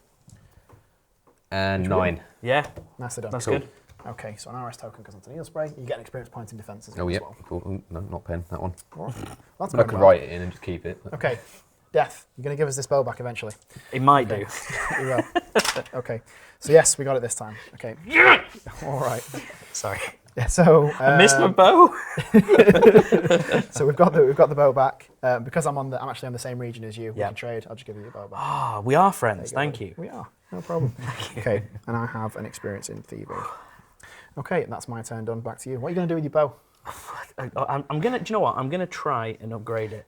And Which we 9. Yeah, Nicely done. that's Cool. good. Okay. So an RS token goes onto Needle Spray. You get an experience point in defense as Oh well. yeah, cool. Oh, no, not pen. That one. Well, that's I going could well. write it in and just keep it. Okay. Death. You're going to give us this bow back eventually. It might do. You will. Okay. So yes, we got it this time. Okay. Yeah! All right. Sorry. Yeah, so I missed my bow. so we've got the bow back because I'm actually on the same region as you. We Yep. can trade. I'll just give you the bow back. Ah, we are friends. There Thank go. you. We are. No problem. Okay. And I have an experience in thieving. Okay, and that's my turn done. Back to you. What are you going to do with your bow? I'm gonna. Do you know what? I'm gonna try and upgrade it.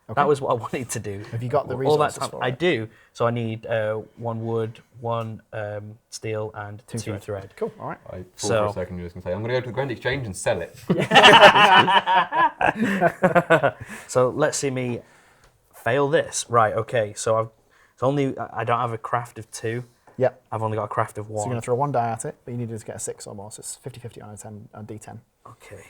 Okay. That was what I wanted to do. Have you got the All that resources time? for I it? do. So I need 1 wood, 1 steel, and 2 thread. thread. Cool. All right. I thought So- for a second you were just going to say, I'm going to go to the Grand Exchange and sell it. So let's see me fail this. Right. Okay. So I don't have a craft of 2. Yep. I've only got a craft of So you're 1. going to throw 1 die at it, but you need to get a 6 or more. So it's 50-50 on a D10. Okay.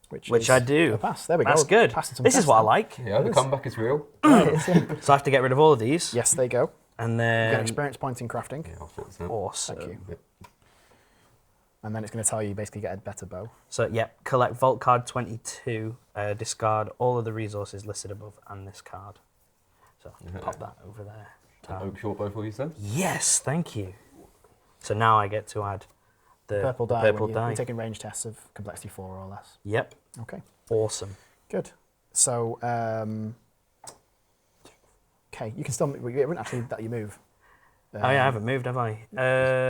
Which Which is I do. a pass. There we go. That's good. Passing some This is tests what I then. like. Yeah, the comeback is real. Yeah, it is, yeah. So I have to get rid of all of these. Yes, there you go. And You get an then experience point in crafting. Yeah, I'll sort this out. awesome. Thank you. Yep. And then it's going to tell you basically get a better bow. So yeah, collect vault card 22. Discard all of the resources listed above and this card. So pop that over there. An oak short bow for you, sir. Yes, thank you. So now I get to add the Purple the die. purple when die. you're taking range tests of complexity 4 or less. Yep, Okay, awesome. good. So, okay, you can still. It wouldn't actually let you move. Oh yeah, I haven't moved, have I?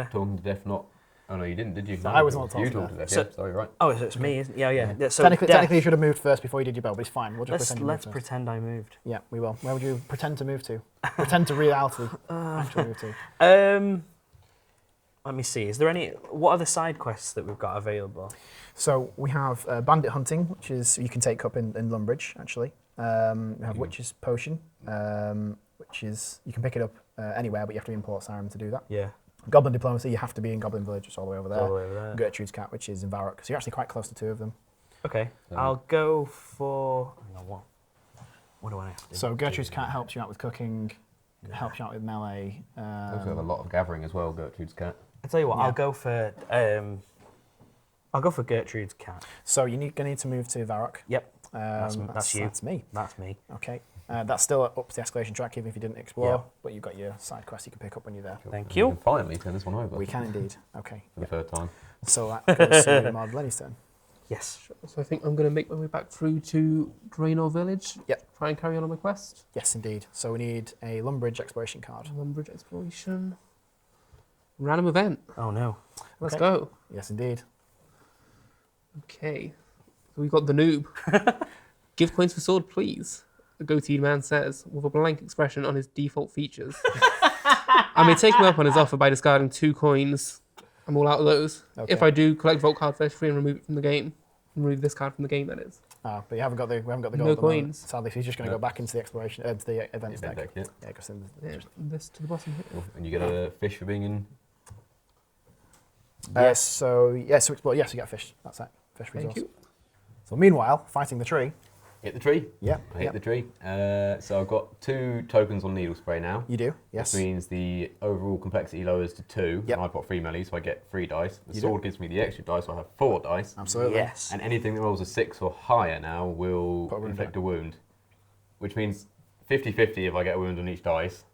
Talking to death, not. Oh no, you didn't, did you? No, No, I was not You talking to talked to death. So- Yeah, sorry, right. Oh, so it's me, isn't it? Yeah. So technically, death. technically, you should have moved first before you did your bow, but it's fine. We'll just pretend you Let's moved first. pretend I moved. Yeah, we will. Where would you pretend to move to? Pretend to reality. Actually move to. Let me see. Is there any? What are the side quests that we've got available? So we have bandit hunting, which is you can take up in Lumbridge actually. We have Witch's Potion, which is you can pick it up anywhere, but you have to import Siren to do that. Yeah, Goblin Diplomacy, you have to be in Goblin Village, it's all the way over there. all the way over there. Gertrude's Cat, which is in Varrock, so you're actually quite close to 2 of them. Okay, I'll go for. Hang on, what do I have to do? So Gertrude's Cat helps you out with cooking. helps you out with melee. Also have a lot of gathering as well, Gertrude's cat. I tell you what, Yeah. I'll go for Gertrude's cat. So you're going to need to move to Varrock. Yep, that's you. That's me. That's me. Okay. That's still up the escalation track, even if you didn't explore. Yeah. But you've got your side quest you can pick up when you're there. Thank We you. can finally turn this one over. We can indeed. Okay. For the third time. So that goes to Mod Lenny's turn. Yes. So I think I'm going to make my way back through to Draenor Village. Yep. Try and carry on my quest. Yes, indeed. So we need a Lumbridge exploration card. Lumbridge exploration. Random event. Oh no. Let's Okay. go. Yes, indeed. Okay. So we've got the noob. Give coins for sword, please. The goateed man says, with a blank expression on his default features. I may take him up on his offer by discarding 2 coins. I'm all out of those. Okay. If I do, collect Vault card first free and remove it from the game. Remove this card from the game, that is. But we haven't got the gold No at the moment. coins. Sadly, so he's just going to No. go back into the exploration, to the events Event deck. deck, yeah. Yeah, because then Yeah, this to the bottom here. Oh, and you get a fish for being in. so explore. Yes, you get a fish. That's it. Fish resource. Thank you. So meanwhile, fighting the tree. Hit the tree. Yeah. I hit yeah. the tree. So I've got 2 tokens on needle spray now. You do. Yes. Which means the overall complexity lowers to 2. Yep. And I've got 3 melee, so I get 3 dice. The You sword gives me the extra dice, so I have 4 dice. Absolutely. Yes. And anything that rolls a 6 or higher now will Put a wound inflict down. a wound. Which means 50-50 if I get a wound on each dice.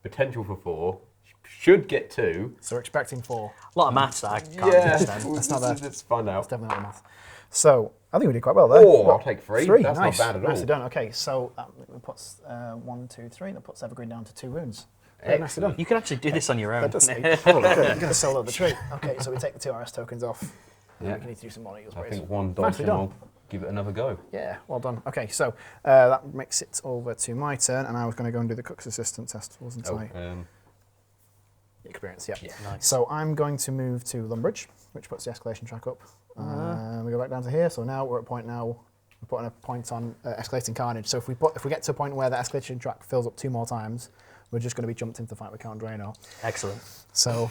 Potential for 4. Should get 2. So we're expecting 4. A lot of maths that I can't Yeah, understand. That's not bad. let's find That's out. definitely not math. So I think we did quite well there. Oh, Well, I'll take 3. 3. That's Nice. not bad at all. Nicely done. Okay, so that puts 1, 2, 3. That puts Evergreen down to 2 wounds. Very nicely done. Excellent. You can actually do this on your own. That does. Oh, look, you're going to solo the tree. Okay, so we take the 2 RS tokens off. Yeah. We need to do some more needle I sprays. think 1 dodge Nicely and done. I'll give it another go. Yeah, well done. Okay, so that makes it over to my turn, and I was going to go and do the cook's assistant test, wasn't I? Experience, yeah. Nice. So I'm going to move to Lumbridge, which puts the escalation track up. We go back down to here. So now we're at a point now. We're putting a point on escalating carnage. So if we get to a point where the escalation track fills up 2 more times, we're just going to be jumped into the fight with Count Draenor. Excellent. So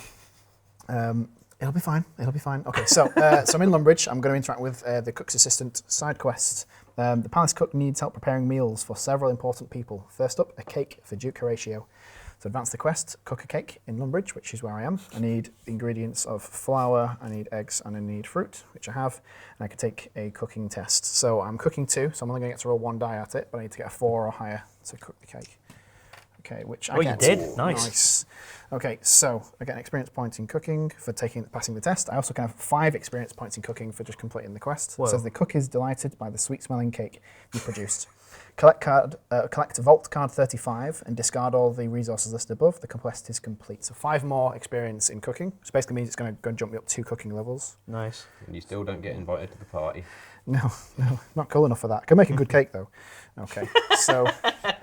it'll be fine. It'll be fine. Okay, so so I'm in Lumbridge. I'm going to interact with the cook's assistant side quest. The palace cook needs help preparing meals for several important people. First up, a cake for Duke Horatio. To advance the quest, cook a cake in Lumbridge, which is where I am. I need the ingredients of flour, I need eggs, and I need fruit, which I have. And I can take a cooking test. So I'm cooking 2, so I'm only going to get to roll 1 die at it, but I need to get a 4 or higher to cook the cake. Okay, which I Oh, get. you did? Nice. Nice. Okay, so I get an experience point in cooking for passing the test. I also can have 5 experience points in cooking for just completing the quest. Whoa. It says the cook is delighted by the sweet-smelling cake you produced. Collect Vault card 35 and discard all the resources listed above. The quest is complete. So 5 more experience in cooking, which basically means it's going to go and jump me up 2 cooking levels. Nice. And you still don't get invited to the party. No, not cool enough for that. Can make a good cake though. Okay, so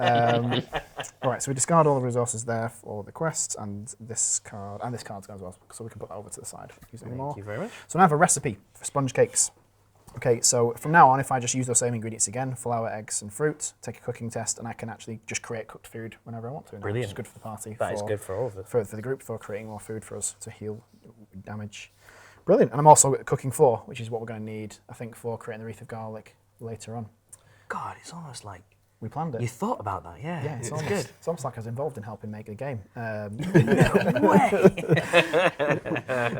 all right. So we discard all the resources there for the quest, and this card and this card's gone as well, so we can put that over to the side. Use it anymore. Thank you very much. So now I have a recipe for sponge cakes. Okay, so from now on, if I just use those same ingredients again, flour, eggs, and fruit, take a cooking test, and I can actually just create cooked food whenever I want to. Brilliant. Which is good for the party. That is good for all of us. For the group, for creating more food for us to heal damage. Brilliant. And I'm also cooking 4, which is what we're going to need, I think, for creating the wreath of garlic later on. God, it's almost like We planned it. you thought about that. Yeah, Yeah, it's good. It's almost like I was involved in helping make the game.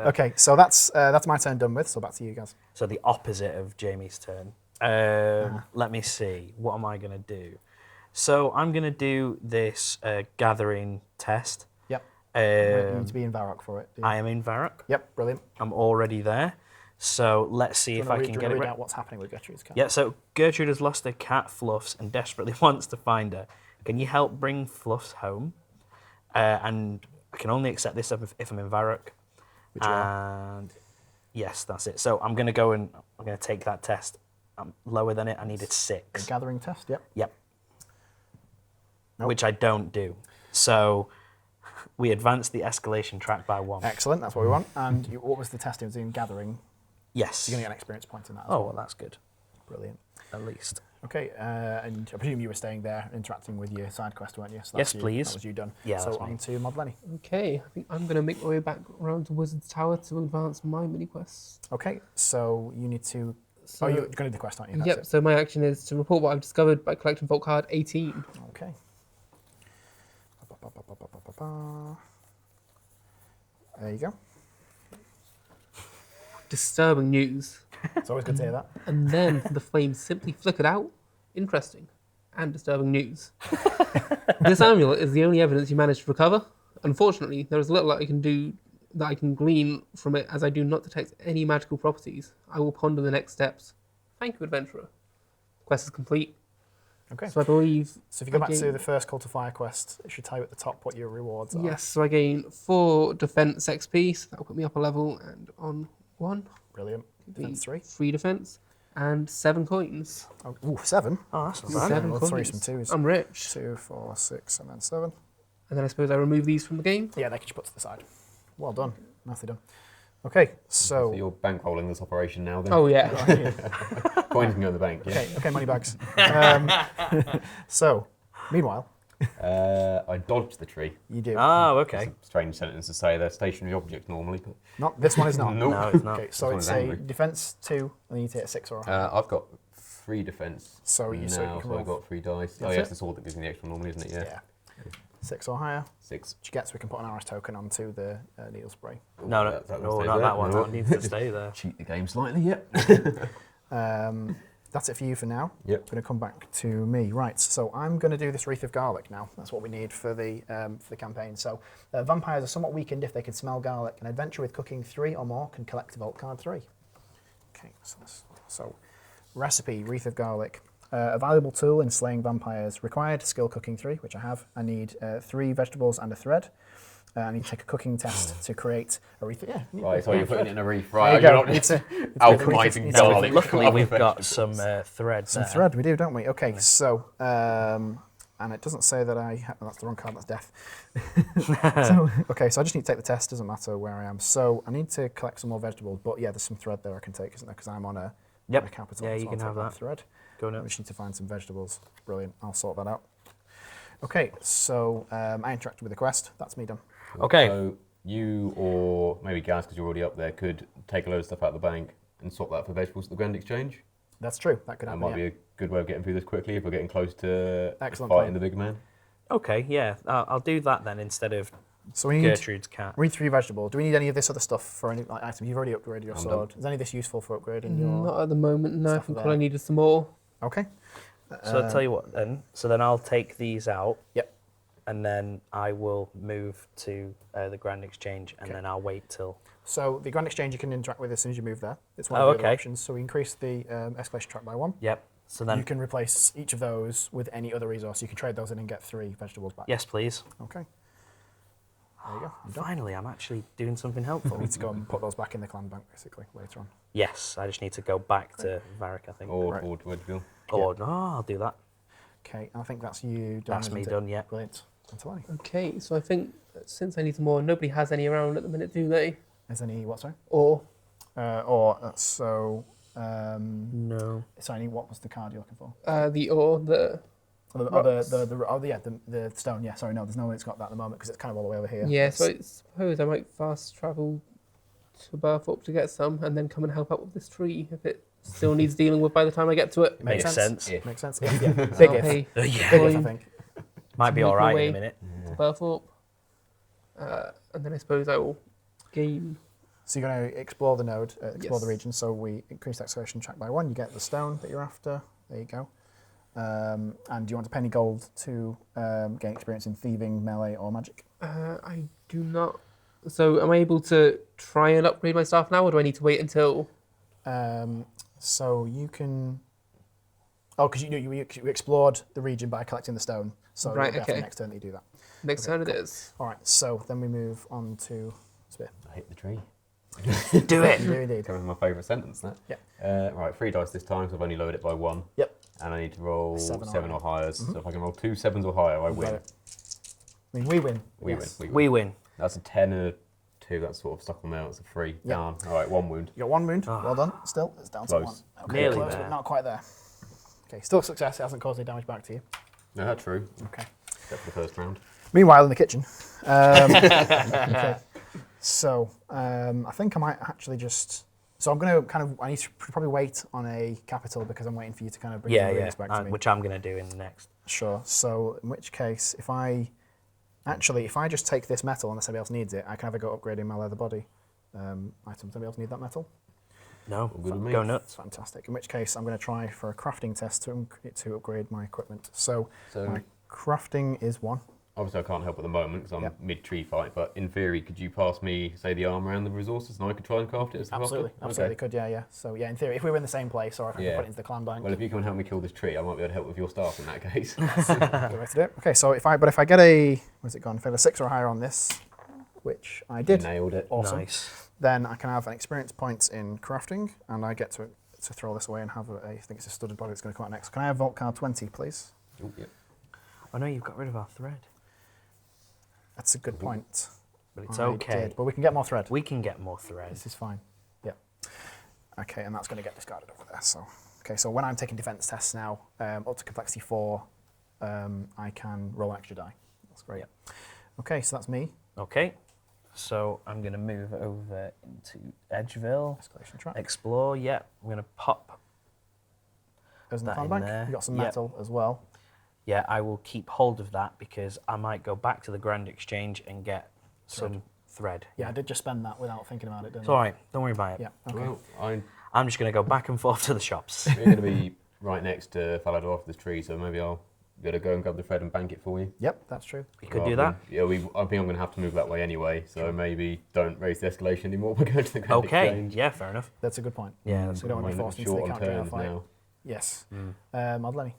Okay, so that's my turn done with. So back to you guys. So the opposite of Jamie's turn. Let me see. What am I going to do? So I'm going to do this gathering test. Yep. You need to Um, be in Varrock for it. do you? I am in Varrock. Yep, brilliant. I'm already there. So let's see if I can get it read right. out what's happening with Gertrude's cat. Yeah, so Gertrude has lost her cat, Fluffs, and desperately wants to find her. Can you help bring Fluffs home? And I can only accept this if I'm in Varrock. Which you are. And yes, that's it. So I'm going to go and I'm going to take that test. I'm lower than it. I needed A 6. gathering test, yep. Yep. Nope. Which I don't do. So we advanced the escalation track by 1. Excellent, that's what we want. And what was the test? It was in gathering. Yes. You're going to get an experience point in that as Oh, well. well, that's good. Brilliant. At least. Okay, and I presume you were staying there interacting with your side quest, weren't you? So Yes, that's you. please. That was you done. Yeah, so that's on mine. to Mod Lenny. Okay, I think I'm going to make my way back around to Wizard's Tower to advance my mini quest. Okay, so you need to. So, you're going to do the quest, aren't you? That's yep, so my action is to report what I've discovered by collecting Vault card 18. it. Okay. There you go. Disturbing news. It's always good to hear that. And then the flames simply flickered out. Interesting and disturbing news. This amulet is the only evidence you managed to recover. Unfortunately, there is little I can do that I can glean from it, as I do not detect any magical properties. I will ponder the next steps. Thank you, adventurer. Quest is complete. Okay. So I believe. So if you go back to the first Call to Fire quest, it should tell you at the top what your rewards are. Yes, so I gain 4 defense XP, so that will put me up a level, and on 1, Brilliant. Defense 3. 3 defense, and 7 coins. Oh, ooh, 7. Oh, that's not 7 bad. Well, coins. 3 some 2s. I'm rich. 2, 4, 6, and then 7. And then I suppose I remove these from the game. Yeah, they can just put to the side. Well done. Nicely done. Okay, So so... you're bankrolling this operation now then? Oh, yeah. Coins can go in the bank, yeah. Okay, money bags. So, meanwhile, I dodged the tree. you do. Oh, It's okay. a strange sentence to say. They're stationary objects normally. But Not this one is not. Nope. No, it's not. Okay, so This it's one's a angry. defense 2, and then you need to hit a 6 or a higher. I've got 3 defense So you- now, so you can so roll. I've got 3 dice. That's Yes, it. the sword that gives me the extra normally, isn't it? Yeah. Yeah. 6 or higher. 6. Which gets, we can put an RS token onto the needle spray. No, no, That no, stays not there. that one. No. That needs to stay there. Cheat the game slightly, yep. That's it for you for now. Yep. I'm going to come back to me. Right, so I'm going to do this Wreath of Garlic now. That's what we need for the campaign. So vampires are somewhat weakened if they can smell garlic. An adventure with cooking 3 or more can collect Vault Card 3. Okay, so recipe, Wreath of Garlic. A valuable tool in slaying vampires. Required, skill cooking 3, which I have. I need 3 vegetables and a thread. I need to take a cooking test to create a wreath. Yeah. Right, so you're putting it in a reef, There right? you You're go. not It's just a- alchemizing it's a- garlic. Luckily, we've got some thread Some there. thread, we do, don't we? Okay, so, and it doesn't say that that's the wrong card, that's death. Okay, so I just need to take the test, doesn't matter where I am. So I need to collect some more vegetables, but yeah, there's some thread there I can take, isn't there? Because I'm on a capital. Yeah, so you I'll can take have that. thread. Go I on. just need to find some vegetables. Brilliant, I'll sort that out. Okay, so I interacted with the quest, that's me done. Okay. So you or maybe Gaz, because you're already up there, could take a load of stuff out of the bank and swap that for vegetables at the Grand Exchange. That's true, that could That happen, might yeah. be a good way of getting through this quickly if we're getting close to Excellent fighting plan. the big man. Okay, yeah, I'll do that then instead of So we need Gertrude's cat. 3 vegetables. Do we need any of this other stuff for any items? You've already upgraded your I'm sword. Is any of this useful for upgrading your... Not at the moment, no. I stuff think there. all I need is some more. Okay. So I'll tell you what then. So then I'll take these out. Yep. And then I will move to the Grand Exchange, and Okay. then I'll wait till. So the Grand Exchange you can interact with as soon as you move there. It's one Oh, of the other okay. options. So we increase the escalation track by 1. Yep. So then, You can replace each of those with any other resource. You can trade those in and get 3 vegetables back. yes, please. Okay. There you go. You're done. Finally, I'm actually doing something We helpful. need to go and put those back in the clan bank basically later on. Yes, I just need to go back to Varric, I think. Or Right. Wedgeville. Or no, I'll do that. Okay, I think that's you done. That's isn't me it? done, yeah. Brilliant. Antonio. Okay, so I think since I need some more, nobody has any around at the minute, do they? Is any what, sorry? Or So, No. sorry, what was the card you're looking for? the ore, the The stone. Yeah, sorry, no, there's no one that's got that at the moment because it's kind of all the way over here. yeah. So I It's- suppose I might fast travel to Barthorpe to get some, and then come and help out with this tree if it still needs dealing with by the time I get to it. Makes sense. If. Makes sense. If, yeah. Big I'll if. pay Yeah. Big if, I Going- think. Might be Make all my right in way. a minute. to Barthorpe, and then I suppose I will gain. So you're going to explore the node, explore the Yes. region. So we increase the excavation track by 1. You get the stone that you're after. There you go. And do you want to pay any gold to gain experience in thieving, melee, or magic? I do not. So am I able to try and upgrade my staff now, or do I need to wait until? So you can. Oh, because you explored the region by collecting the stone. So Right, it'll be after okay. next turn that you do that. Next Okay, turn cool. it is. All right. So then we move on to Spear. I hit the tree. Do it. You do indeed. Coming my favourite sentence, that. Yep. Right, 3 dice this time, so I've only lowered it by 1. Yep. And I need to roll 7 7 or or higher. So if I can roll 2 7s or higher, I Got win. it. I mean, we win. We Yes. win. We win. That's a 10 and a 2. That's sort of stuck on there. That's a 3. Yep. Down. All right, 1 wound. You got 1 wound. Ah. Well done. Still, it's down Close. to 1. Okay, Nearly close, there. but not quite there. Okay, still a success. It hasn't caused any damage back to you. No, that's true. Okay. Except for the first round. Meanwhile, in the kitchen. Okay. So, I think I might actually just. So I'm going to I need to probably wait on a capital because I'm waiting for you to kind of bring the Yeah, readers back to me. which I'm going to do in the next. Sure. So in which case, if I Actually, if I just take this metal unless somebody else needs it, I can have a go upgrading my leather body item. Somebody else need that metal? No, good with me. go nuts. Fantastic. In which case, I'm going to try for a crafting test to upgrade my equipment. So my crafting is 1. Obviously, I can't help at the moment because I'm mid-tree fight, but in theory, could you pass me, say, the armor and the resources, and I could try and craft it as the Absolutely, crafter? absolutely could, yeah. So yeah, in theory, if we were in the same place, or if I could put it into the clan bank. Well, if you come and help me kill this tree, I might be able to help with your staff in that case. Good way to do it. Okay, so if I get a, where's it gone? If I get a 6 or higher on this, which I did, Nailed it. awesome. Nice. Then I can have an experience points in crafting, and I get to throw this away and have I think it's a studded body that's going to come out next. Can I have Vault card 20, please? Ooh, yep. Oh no, you've got rid of our thread. That's a good point. But it's I okay. did, but we can get more thread. We can get more thread. This is fine. Yeah. Okay, and that's going to get discarded over there. So, okay, so when I'm taking defense tests now, up to complexity 4, I can roll an extra die. That's great. Yep. Okay, so that's me. Okay, so I'm going to move over into Edgeville. Escalation track. Explore, yeah. I'm going to pop. Goes in the that clan in bank. there. You've got some Yep. metal as well. Yeah, I will keep hold of that because I might go back to the Grand Exchange and get some thread. Yeah, I did just spend that without thinking about it, didn't It's I? all right. Don't worry about it. Yeah, okay. Well, I'm just going to go back and forth to the shops. we're going to be right next to Falador off this tree, so maybe I'll be able to go and grab the thread and bank it for you. Yep, that's true. We could do that. Yeah, I think I'm going to have to move that way anyway, so maybe don't raise the escalation anymore. We're going to the Grand Okay, Exchange. yeah, fair enough. That's a good point. Yeah, that's We don't want to be We're forced into short the on counter turns fight. now. Yes. Modlenny.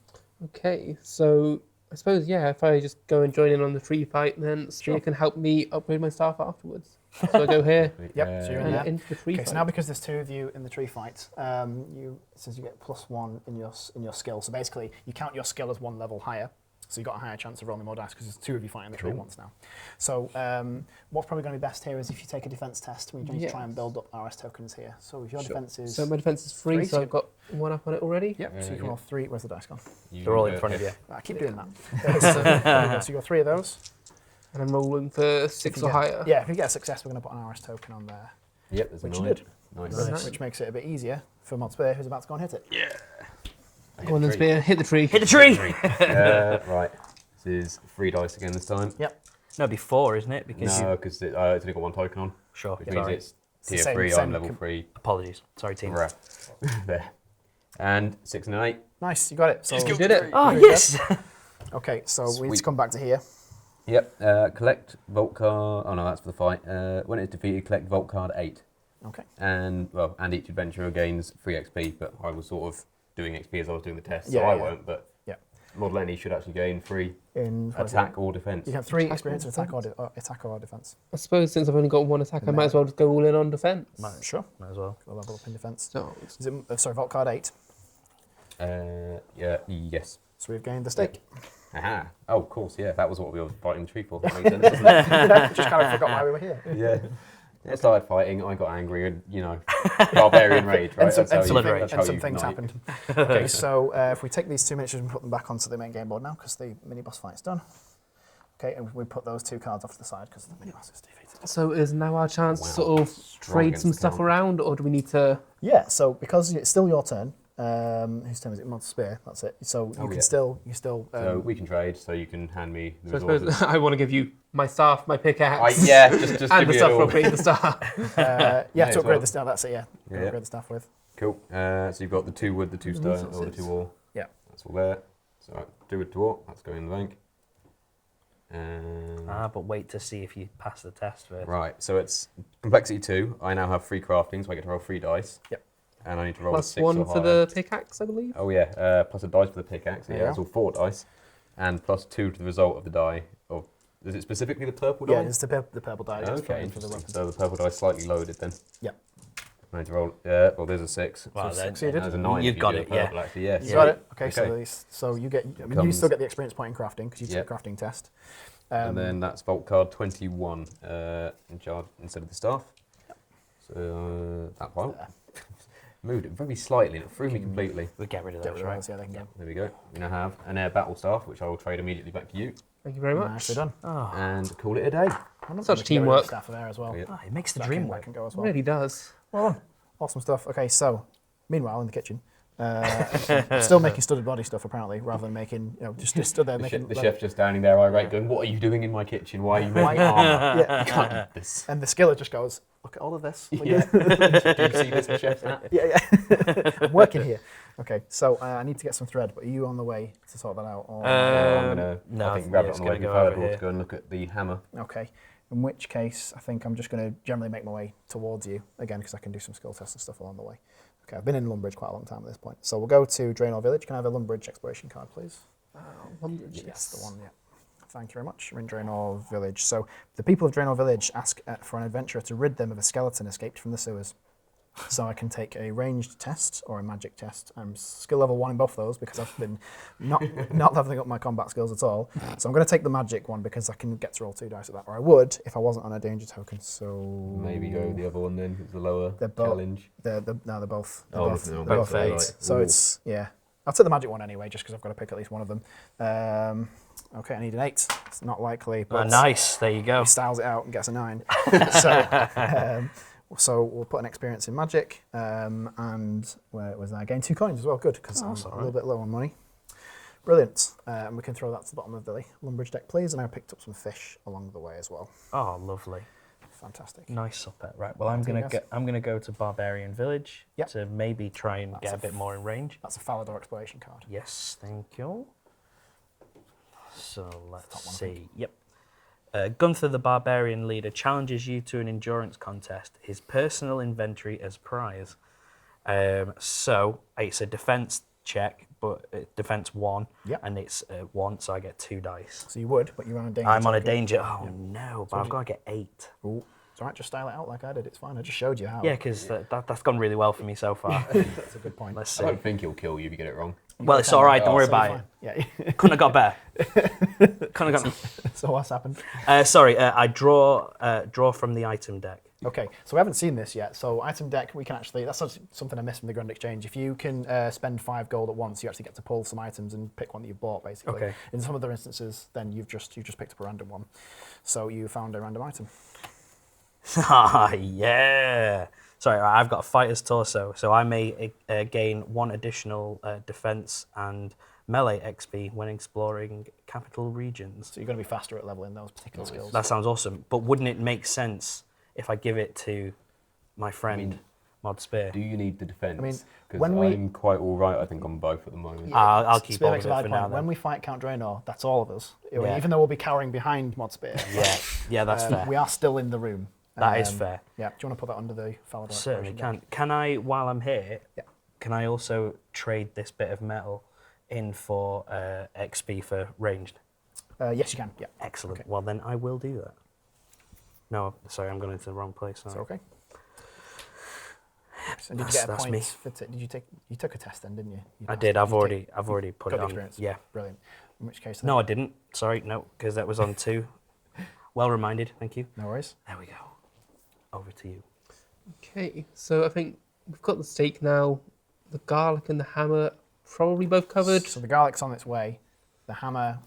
Okay, so I suppose, yeah, if I just go and join in on the tree fight, then Spear can help me upgrade my staff afterwards. So I go here Yep, so you're in and there. into the tree Okay, fight. so now because there's 2 of you in the tree fight, it says you get +1 in your skill. So basically, you count your skill as 1 level higher. So you've got a higher chance of rolling more dice because there's 2 of you fighting the tree at once now. So what's probably going to be best here is if you take a defense test, we need to try and build up RS tokens here. So if your defense is... So my defense is 3, so so I've got 1 up on it already. Yep, so you can roll 3. Where's the dice gone? They're all in front of you. I keep doing that. So there you go. So you got 3 of those. And I'm rolling for 6 or higher. Yeah, if you get a success, we're going to put an RS token on there. Yep, there's Which a you 9. did. Nice. Nice. Which makes it a bit easier for Mod Spear, who's about to go and hit it. Go on then, Spear, hit the tree. Hit the tree! Right, this is 3 dice again this time. Yep. No, it'd be 4, isn't it? Because No, because it's only got 1 token on, Sure, which yeah, means sorry. it's the tier same- 3, same I'm level 3. Apologies. Sorry, team. Right. There. And 6 and an 8. Nice, you got it. So You did it. Oh, Very yes! Okay, so we need to Sweet. come back to here. Yep, collect Vault card. Oh no, that's for the fight. When it's defeated, collect Vault card 8. Okay. And each adventurer gains 3 XP, but I was sort of doing XP as I was doing the test, so Yeah, I yeah. won't, but Yeah. Mod Lenny should actually gain 3 In what is it? attack or defense. You have 3 Attack experience or of attack or defense. I suppose since I've only got 1 attack, I might as well just go all in on defense. Sure. Might as well. Go level up in defense. So, Is it, sorry, Vault card 8. Yes. So we've gained the stake. Aha. Oh, of course, yeah, that was what we were fighting the tree for. That makes sense, doesn't it? Just kind of forgot why we were here. Yeah. It started fighting, I got angry, and, barbarian rage, right? And some, That's how you- thing- that's and how some you things unite. happened. Okay, so if we take these 2 miniatures and put them back onto the main game board now, because the mini boss fight's done. Okay, and we put those 2 cards off to the side because the mini boss is defeated. so is now our chance to Wow. sort of Strong trade against some the stuff count. around, or do we need to... Yeah, so because it's still your turn, whose turn is it? Mod Spear, that's it. So you can yeah. still, So we can trade, so you can hand me the So I resources. suppose I want to give you my staff, my pickaxe, Just and give the me it stuff for all. upgrading the staff. yeah, as to upgrade well. the staff, that's it, yeah. Yeah. Upgrade the staff with. Cool. So you've got the 2 wood, the 2 stone, or the Resources. 2 ore. Yeah. That's all there. So right, 2 wood, 2 ore, that's going in the bank. And But wait to see if you pass the test first. right, so it's complexity 2. I now have 3 crafting, so I get to roll 3 dice. Yep. And I need to roll a Plus 6 1 or for higher. the pickaxe, I believe. Oh yeah, plus a dice for the pickaxe. So There yeah, you that's go. all 4 dice, and plus 2 to the result of the die. Of is it specifically the purple die? Yeah, it's the purple die just Okay, for the interesting. weapons. So the purple die is slightly loaded then. Yep. I need to roll. Well, there's a 6. Well, So then, succeeded. There's a 9. You've if got you it, do the purple, Actually, yes. You got it. Okay, Okay. so you get. I mean, you Comes- still get the experience point in crafting because you took Yep. the crafting test. And then that's Vault card 21 in charge instead of the staff. So that one moved it very slightly and it threw me completely. we get rid of Get those, rid of right? those, yeah, they can go. There we go. We now have an air battle staff, which I will trade immediately back to you, Thank you very much. Nicely done. Oh, and call it a day. Well, Such we can get rid of the teamwork. Staff of there as well. Yeah. oh, it makes the That dream can, that work. can go as It well. really does. Well done. Awesome stuff. Okay, so meanwhile in the kitchen, Still making studded body stuff apparently, rather than making just stood there making. The chef just standing there irate, going, "What are you doing in my kitchen? Why are you making armor? Yeah. You can't eat this." And the skillet just goes, "Look at all of this." Yeah. Do you see this, chef's hat? Yeah. I'm working here. Okay, so I need to get some thread, but are you on the way to sort that out? Or... I think grab it it's on the way gonna to go over Furtherwall here. to go and look at the hammer. Okay, in which case I think I'm just going to generally make my way towards you again because I can do some skill tests and stuff along the way. Okay, I've been in Lumbridge quite a long time at this point. So we'll go to Draenor Village. Can I have a Lumbridge exploration card, please? Lumbridge, Yes, the one, yeah. Thank you very much. We're in Draenor Village. So the people of Draenor Village ask for an adventurer to rid them of a skeleton escaped from the sewers. So I can take a ranged test or a magic test. I'm skill level 1 in both of those because I've been not leveling up my combat skills at all. So I'm going to take the magic one because I can get to roll 2 dice at that. Or I would if I wasn't on a danger token. So Maybe go the other one then. It's the lower challenge. They're both. Oh, both, no, they're both both 8. right. So Ooh. it's I'll take the magic one anyway, just because I've got to pick at least one of them. Okay, I need an 8. It's not likely, but Nice, there you go. he styles it out and gets a 9. So we'll put an experience in magic, and where was that? I gained 2 coins as well. Good, because I'm a little bit low on money. Brilliant. And we can throw that to the bottom of the Lumbridge deck, please. And I picked up some fish along the way as well. Oh, lovely. Fantastic. Nice suppet. Right, well, I'm gonna go to Barbarian Village to maybe try and get a bit more in range. That's a Falador exploration card. Yes, thank you. So let's one, I see. Yep. Gunther, the Barbarian leader, challenges you to an endurance contest. His personal inventory as prize. So it's a defense check, but defense 1, and it's 1, so I get 2 dice. So you would, but you're on a danger. I'm on a token. danger. Oh no, but I've got to get 8. Ooh. It's all right, just style it out like I did. It's fine. I just showed you how. Yeah, because that's gone really well for me so far. That's a good point. Let's I see. don't think he'll kill you if you get it wrong. Well, it's all right. Don't worry So you're about it. fine. Yeah. Couldn't have got better. Couldn't have got. So what's happened? Sorry, I draw from the item deck. Okay, so we haven't seen this yet. So item deck, we can actually, that's something I missed from the Grand Exchange. If you can spend 5 gold at once, you actually get to pull some items and pick one that you've bought, basically. Okay. In some other instances, then you've just picked up a random one. So you found a random item. Ah, yeah. Sorry, I've got a fighter's torso, so I may gain 1 additional defense and melee XP when exploring capital regions. So you're going to be faster at leveling those particular skills. That sounds awesome. But wouldn't it make sense if I give it to my friend, Mod Spear? Do you need the defense? I mean, because when we- I'm quite all right, I think, on both at the moment. I'll keep Spear all makes of a it valid for now. point. When Then. we fight Count Draenor, that's all of us. Yeah. Even though we'll be cowering behind Mod Spear. Yeah, that's fair. We are still in the room. That is fair. Yeah. Do you want to put that under the Falador? Certainly exploration can. Can I, while I'm here, Yeah. can I also trade this bit of metal in for XP for ranged? deck? Yes, you can. Yeah. Excellent. Okay. Well, then I will do that. No, sorry, I'm going into the wrong place. Is that Sorry. okay? And did you get a That's point? me. Did you took a test then, didn't you? I did. I've already put got it the on. experience. Yeah. Brilliant. In which case, No, I didn't. Sorry, no, because that was on 2. Well reminded. Thank you. no worries. There we go. Over to you. Okay, so I think we've got the steak now. The garlic and the hammer probably both covered. So the garlic's on its way. The hammer,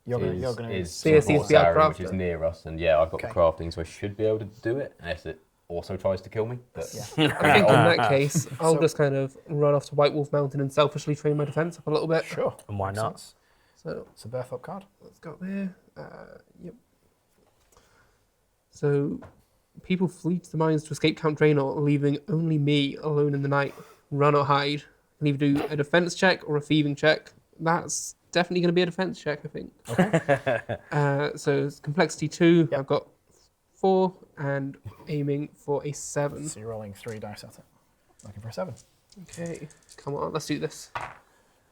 you're going to. is CSE Fort is the Sarin, which crafter. is near us, and yeah, I've got Okay. the crafting, so I should be able to do it, unless it also tries to kill me. But Yeah. I think in that case, I'll So- just kind of run off to White Wolf Mountain and selfishly train my defense up a little bit. Sure. And why Makes not? sense. So It's a birth up card. let's go there. Yep. So people flee to the mines to escape Count Draenor, leaving only me alone in the night. Run or hide. Can either do a defense check or a thieving check. That's definitely going to be a defense check, I think. Okay. So it's complexity 2. Yep. I've got 4 and aiming for a 7. So you're rolling 3 dice at it. Looking for a 7. Okay, come on, let's do this.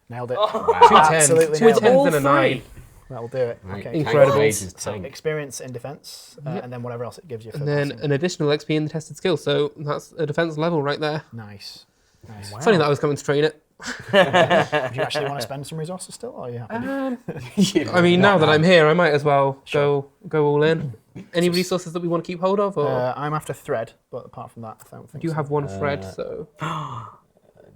Nailed it. Two Absolutely tens, two nailed it. tens and a 9. That'll do it. Right. Okay. Incredible. Tank Blaze is So tank. experience in defense, Yep. and then whatever else it gives you. For And then passing. an additional XP in the tested skill, so that's a defense level right there. Nice. Nice. Wow. Funny that I was coming to train it. Do you actually want to spend some resources still, or are you happy? I mean, now that I'm here, I might as well go all in. Any resources that we want to keep hold of, or I'm after thread, but apart from that, I don't I think do so. have 1 thread, so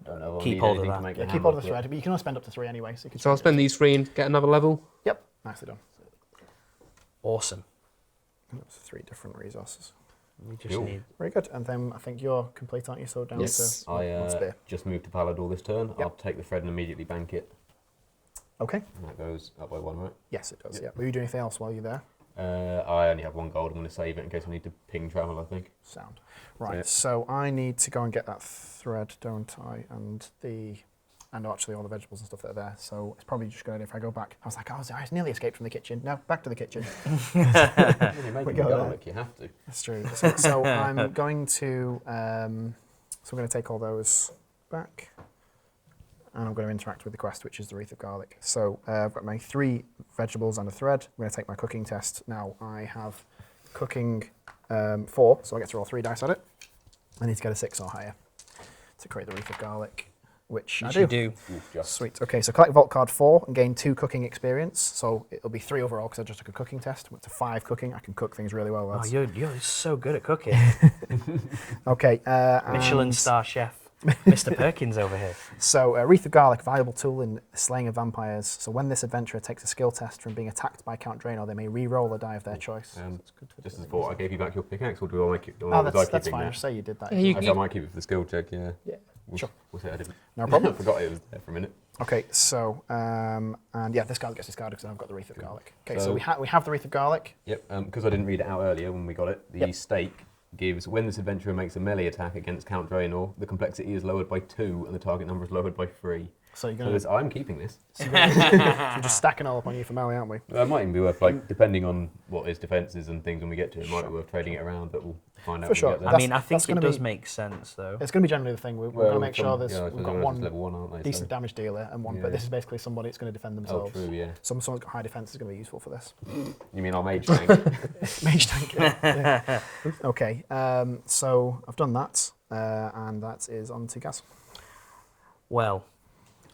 Don't know. If I'll Keep need hold of anything that. to make Yeah, the keep hammer, all the but- thread, but you can only spend up to 3 anyway. So, you can I'll spend these 3 and get another level. Yep, nicely done. Awesome. That's 3 different resources. We just Cool. need. Very good. And then I think you're complete, aren't you? So down Yes. to one spear. Just moved to Palador this turn. Yep. I'll take the thread and immediately bank it. Okay. And that goes up by 1, right? Yes, it does. Yep. Yeah. Will you do anything else while you're there? I only have 1 gold. I'm going to save it in case I need to ping travel, I think. Sound. Right. it. So I need to go and get that thread, don't I? And actually all the vegetables and stuff that are there. So it's probably just good if I go back. I was like, oh, I nearly escaped from the kitchen. No, back to the kitchen. When you're making go garlic, you have to. That's true. So I'm going to take all those back, and I'm going to interact with the quest, which is the Wreath of Garlic. So I've got my 3 vegetables and a thread. I'm going to take my cooking test. Now I have cooking 4, so I get to roll 3 dice at it. I need to get a 6 or higher to create the Wreath of Garlic, which I do. Oof, just. Sweet. Okay, so collect Vault Card 4 and gain 2 cooking experience. So it'll be 3 overall because I just took a cooking test. Went to 5 cooking. I can cook things really well. Oh, Lads. you're so good at cooking. Okay. Michelin and- star chef, Mr. Perkins over here. So, Wreath of Garlic, valuable tool in slaying of vampires. So, when this adventurer takes a skill test from being attacked by Count Draenor, they may re-roll a die of their choice. Just as a thought, I gave you back your pickaxe, or do I make it? Oh, that's fine. Just say you did that. Yeah, you- Actually, I might keep it for the skill check, yeah. Yeah. Sure. We'll say I didn't. No problem. I forgot it was there for a minute. Okay, so, and yeah, this guy gets discarded because I've got the Wreath of Garlic. Okay, so, So- we have the Wreath of Garlic. Yep, because I didn't read it out earlier when we got it, the Yep. stake gives, when this adventurer makes a melee attack against Count Draenor, the complexity is lowered by 2 and the target number is lowered by 3. So, you're So going to I'm keeping this. we're just stacking all up on you for melee, aren't we? It might even be worth, like, depending on what his defences and things when we get to it, it might be worth trading it around, but we'll find out For when sure. we get there. I That's- mean, I think that's it gonna does be- make sense, though. It's going to be generally the thing. We're going to make sure yeah, we've got everyone's one level 1, aren't they? decent damage dealer and one, Yeah. but this is basically somebody that's going to defend Oh, themselves. true, yeah. Someone's got high defense is going to be useful for this. You mean our mage tank? Mage tank. Yeah. Okay, so I've done that, and that is on to Gaz. Well,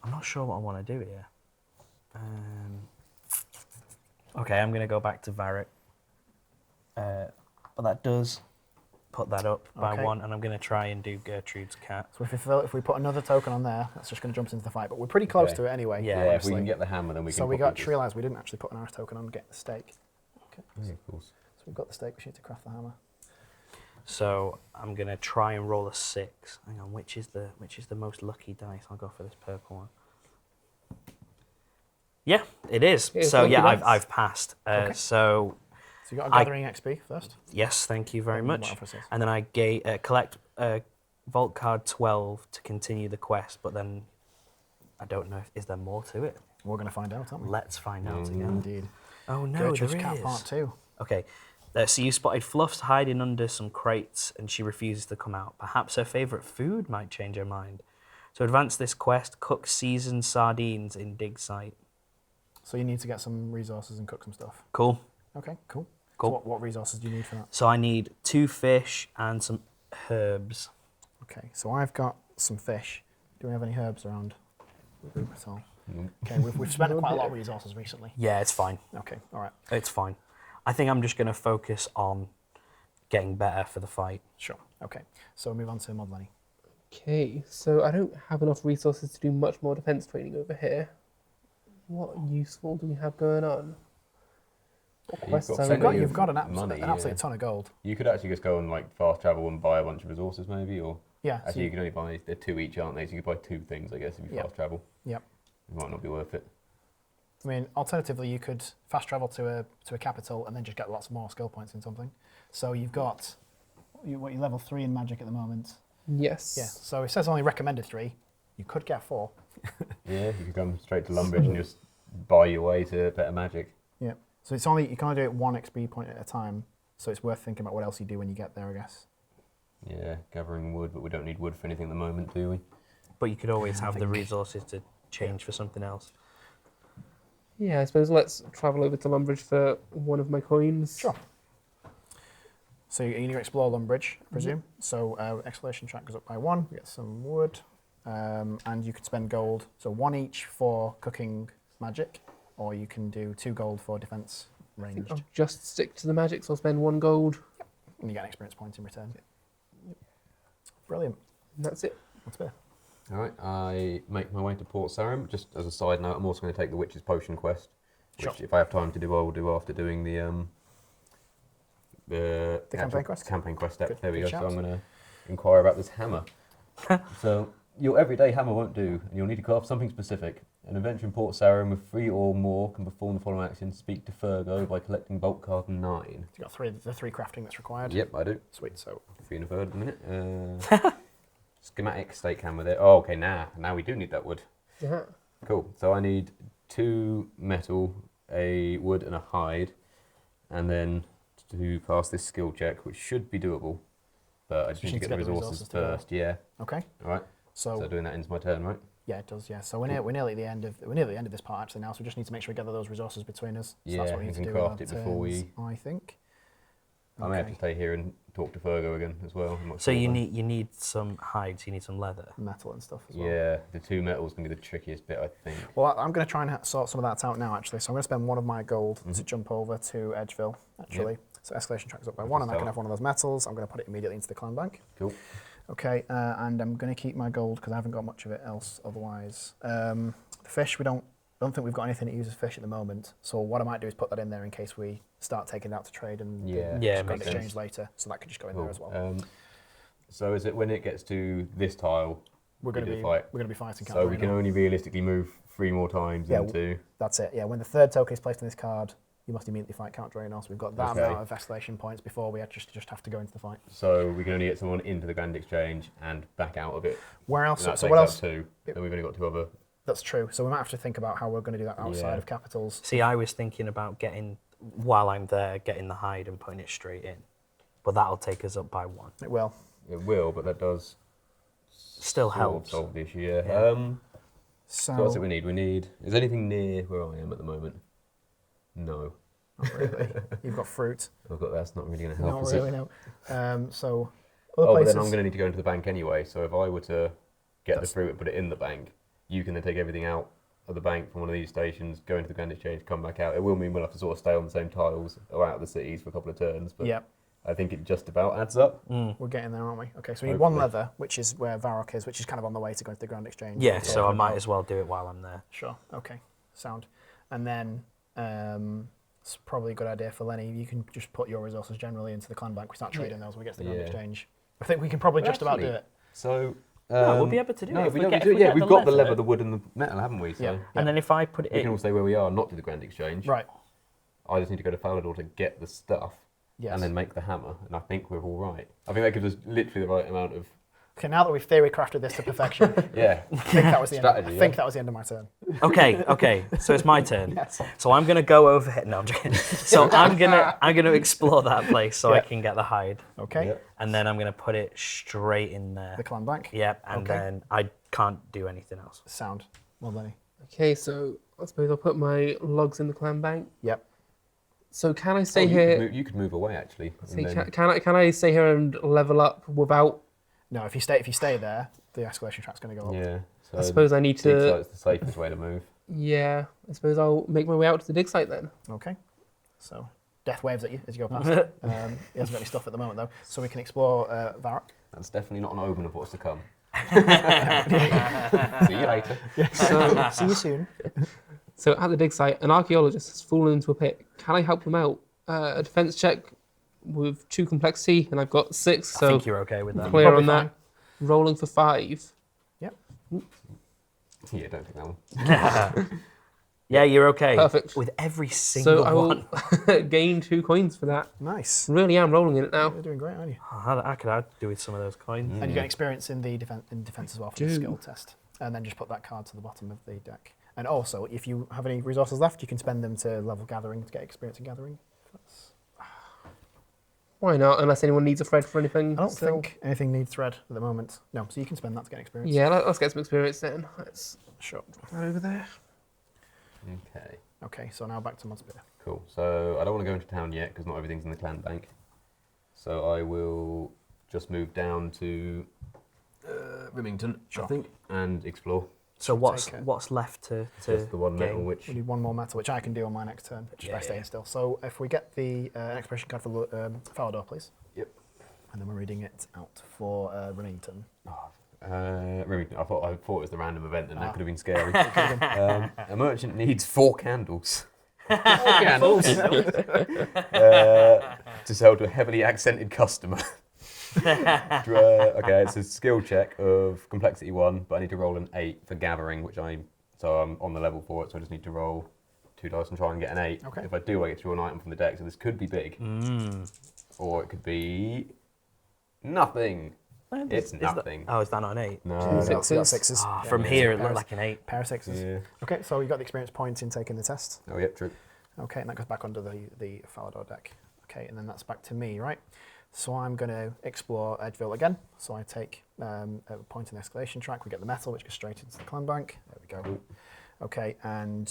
I'm not sure what I want to do here. Okay, I'm going to go back to Varric. But that does put that up by Okay. 1, and I'm going to try and do Gertrude's cat. So if we put another token on there, that's just going to jump into the fight. But we're pretty close Okay. to it anyway. Yeah, Yeah, if we honestly. can get the hammer, then we can. So we probably got just- realised we didn't actually put an arrow token on get the stake. Okay. Yeah, of course. So we've got the stake. We need to craft the hammer. So I'm going to try and roll a 6. Hang on, which is the most lucky dice? I'll go for this purple one. Yeah, it is. Yeah, it's So lucky yeah, dice. I've passed. Okay. So So you got a gathering XP first. yes, thank you very much. Whatever it says. And then I collect Vault Card 12 to continue the quest, but then I don't know, is there more to it? We're going to find out, aren't we? Let's find out together. Indeed. Oh no, Gertrude's there Cat is. Part 2. Okay, so you spotted Fluffs hiding under some crates and she refuses to come out. Perhaps her favourite food might change her mind. To advance this quest, cook seasoned sardines in dig site. So you need to get some resources and cook some stuff. Cool. Okay, cool. Cool. So what resources do you need for that? So I need 2 fish and some herbs. Okay, so I've got some fish. Do we have any herbs around the group at all? Nope. Okay, we've spent quite a lot of resources recently. Yeah, it's fine. Okay, all right, It's fine. I think I'm just going to focus on getting better for the fight. sure. Okay, so we'll move on to Mod Lenny. Okay, so I don't have enough resources to do much more defense training over here. What useful do we have going on? What You've quests got have So we plenty you've got of an money, absolute yeah. ton of gold. You could actually just go and like fast travel and buy a bunch of resources, maybe, or Yeah. actually you can only buy they're 2 each, aren't they? So you could buy 2 things, I guess, if you Yep. fast travel. Yep. It might not be worth it. I mean, alternatively, you could fast travel to a capital and then just get lots more skill points in something. So you've got you're level 3 in magic at the moment. Yes. Yeah. So it says only recommended 3. You could get 4. Yeah, you could come straight to Lumbridge and just buy your way to better magic. Yeah. So it's only you can only do it 1 XP point at a time. So it's worth thinking about what else you do when you get there, I guess. Yeah, gathering wood, but we don't need wood for anything at the moment, do we? But you could always have the resources to change for something else. Yeah, I suppose let's travel over to Lumbridge for one of my coins. Sure. So you need to explore Lumbridge, I presume. So exploration track goes up by 1. We get some wood, and you could spend gold. So 1 each for cooking magic, or you can do 2 gold for defense I think ranged, I'll just stick to the magic, so I'll spend 1 gold. and you get an experience point in return. Brilliant. And that's it. What's better? All right, I make my way to Port Sarum. Just as a side note, I'm also going to take the Witch's Potion quest, which Sure. if I have time to do, I will do after doing the the campaign quest? Campaign quest step. Good, There we good go. shout. So I'm going to inquire about this hammer. So your everyday hammer won't do, and you'll need to craft something specific. An adventure in Port Sarum with 3 or more can perform the following action: speak to Fergo by collecting bulk card 9. You got the three crafting that's required. Yep, I do. Sweet. So 3 and a third at the minute. Schematic stake hammer there. Oh, okay. Now we do need that wood. Yeah. Cool. So I need 2 metal, a wood, and a hide, and then to pass this skill check, which should be doable, but I just need to get the resources first. Yeah. Okay. All right. So So doing that ends my turn, right? yeah, it does. Yeah. So we're nearly at the end of this part actually now. So we just need to make sure we gather those resources between us. So that's Yeah, what we we need to can do. craft with it our before turns, we- I think. I may have to Okay. stay here and talk to Fergo again as well. I'm not So sure you though. need some hides. You need some leather. Metal and stuff as well. Yeah, the 2 metal's gonna be the trickiest bit, I think. Well, I'm going to try and sort some of that out now, actually. So I'm going to spend one of my gold to jump over to Edgeville, actually. So escalation track is up by 1, and I can start. have one of those metals. I'm going to put it immediately into the clan bank. Cool. Okay, and I'm going to keep my gold because I haven't got much of it else otherwise. The fish, we don't think we've got anything that uses fish at the moment. So what I might do is put that in there in case we start taking it out to trade and Yeah. Yeah, grand makes exchange sense. later. So that could just go in Cool. there as well. So is it when it gets to this tile? We're going do to the be fight. fighting. So can't we can only realistically move 3 more times Yeah, into. That's it. Yeah, when the third token is placed on this card, you must immediately fight Count Draenor. So we've got that Okay. amount of escalation points before we just have to go into the fight. So we can only get someone into the Grand Exchange and back out of it. Where else? And that So takes what out else? 2. Then we've only got 2 other. That's true. So we might have to think about how we're going to do that outside Yeah. of capitals. See, I was thinking about while I'm there, getting the hide and putting it straight in. But that'll take us up by 1. It will. It will, but that does Still sort of helps. solve the issue. Yeah. Yeah. So what's it So we need? We need. Is anything near where I am at the moment? No. not really. You've got fruit. I've got that's not really going to help. Not is really. it? No. So Oh, other but places. then I'm going to need to go into the bank anyway. So if I were to get That's- the fruit and put it in the bank, you can then take everything out of the bank from one of these stations, go into the Grand Exchange, come back out. It will mean we'll have to sort of stay on the same tiles or out of the cities for a couple of turns, but Yeah, I think it just about adds up. we're getting there, aren't we? Okay, so we need one Hopefully. leather, which is where Varrock is, which is kind of on the way to go into the Grand Exchange. Yeah, We're so I talking might about. as well do it while I'm there. Sure. Okay. Sound. And then it's probably a good idea for Lenny. You can just put your resources generally into the clan bank. We start trading those when we get to the Grand Yeah. Exchange. I think we can probably Well, just about do actually, it. So No, we'll be able to do no, it. if we If don't get- do if it, we yeah, get we've the got the leather- leather, the wood, and the metal, haven't we? So Yeah. And then if I put it we can in, all stay where we are, not do the Grand Exchange. Right. I just need to go to Falador to get the stuff Yes. and then make the hammer, and I think we're all right. I think that gives us literally the right amount of Okay, now that we've theory crafted this to perfection, yeah. I think that was the end. Strategy, I think yeah. that was the end of my turn. okay, so it's my turn. Yes. So I'm gonna go over here. No, I'm joking. So I'm gonna explore that place so I Yeah. can get the hide, Okay. Yeah. and then I'm gonna put it straight in there. The clan bank. Yep, and Okay. then I can't do anything else. Sound. Well, Lenny. Okay, so I suppose I'll put my logs in the clan bank. Yep. So can I Oh, stay you here? could move, you could move away actually. and See, then- can I stay here and level up without? No, if you stay there, the escalation track's going to go up. yeah. So I suppose I need dig to. site's the safest way to move. Yeah, I suppose I'll make my way out to the dig site then. Okay. So death waves at you as you go past. He hasn't got any stuff at the moment though, so we can explore Varrock. That's definitely not an omen of what's to come. See you later. So, See you soon. so at the dig site, an archaeologist has fallen into a pit. Can I help them out? A defense check with 2 complexity, and I've got 6, I so think you're okay with that. clear Probably on that. Rolling for 5. Yeah, don't think that one. Yeah, you're okay. Perfect. With every single So I will one. gain 2 coins for that. Nice. Really am rolling in it now. You're doing great, aren't you? I could do with some of those coins. And you get experience in the defense as well for the Do. skill test. And then just put that card to the bottom of the deck. And also, if you have any resources left, you can spend them to level gathering to get experience in gathering. That's- Why not? Unless anyone needs a thread for anything. I don't still. think anything needs thread at the moment. No, so you can spend that to get experience. Yeah, let's get some experience then. Let's Sure. put that over there. Okay. Okay, so now back to Mudspear. Cool. So I don't want to go into town yet because not everything's in the clan bank. So I will just move down to Remington, Sure. I think, and explore. So what's take it. what's left to Just the one gain? metal, which We need one more metal, which I can do on my next turn, just by Yeah. staying still. So if we get the expression card for Falador, please. Yep. And then we're reading it out for Remington. Remington. I thought it was the random event, and that Ah. could have been scary. A merchant needs 4 candles. To sell to a heavily accented customer. Okay, it's a skill check of complexity 1, but I need to roll an 8 for gathering, so I'm on the level for it, so I just need to roll 2 dice and try and get an 8. Okay. If I do, I get to draw an item from the deck, so this could be big. Or it could be nothing. It's nothing. Is that not an 8? No. You got sixes. From here, it looked like an 8. Pair of sixes. Yeah. Okay, so you got the experience point in taking the test. Oh, yep, true. Okay, and that goes back under the Falador deck. Okay, and then that's back to me, right? So I'm going to explore Edgeville again. So I take a point in the escalation track. We get the metal, which goes straight into the clan bank. There we go. Okay, and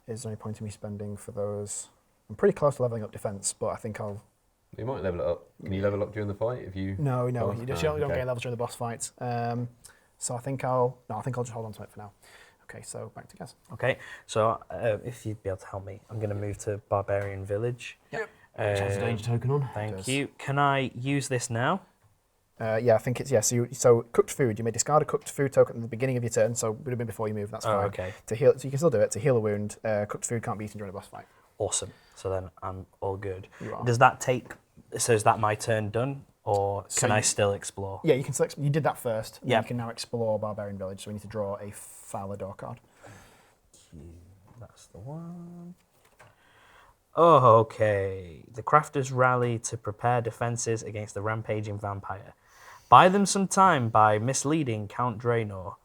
is there any point in me spending for those? I'm pretty close to leveling up defense, but I think I'll... You might level it up. Can you level up during the fight if you... No, you don't okay. get levels during the boss fight. So I think I'll just hold on to it for now. Okay, so back to Gaz. Okay, so if you'd be able to help me, I'm going to move to Barbarian Village. Yep. Chance of danger token on. Thank you. Can I use this now? Yeah, I think it's So cooked food. You may discard a cooked food token at the beginning of your turn. So it would have been before you move. That's fine. Okay. To heal, so you can still do it. To heal a wound, cooked food can't be eaten during a boss fight. Awesome. So then I'm all good. You are. Does that take? So is that my turn done, or can I still explore? Yeah, you can still. You did that first. Yeah. You can now explore Barbarian Village. So we need to draw a Falador card. That's the one. Oh, okay. The crafters rally to prepare defenses against the rampaging vampire. Buy them some time by misleading Count Draenor.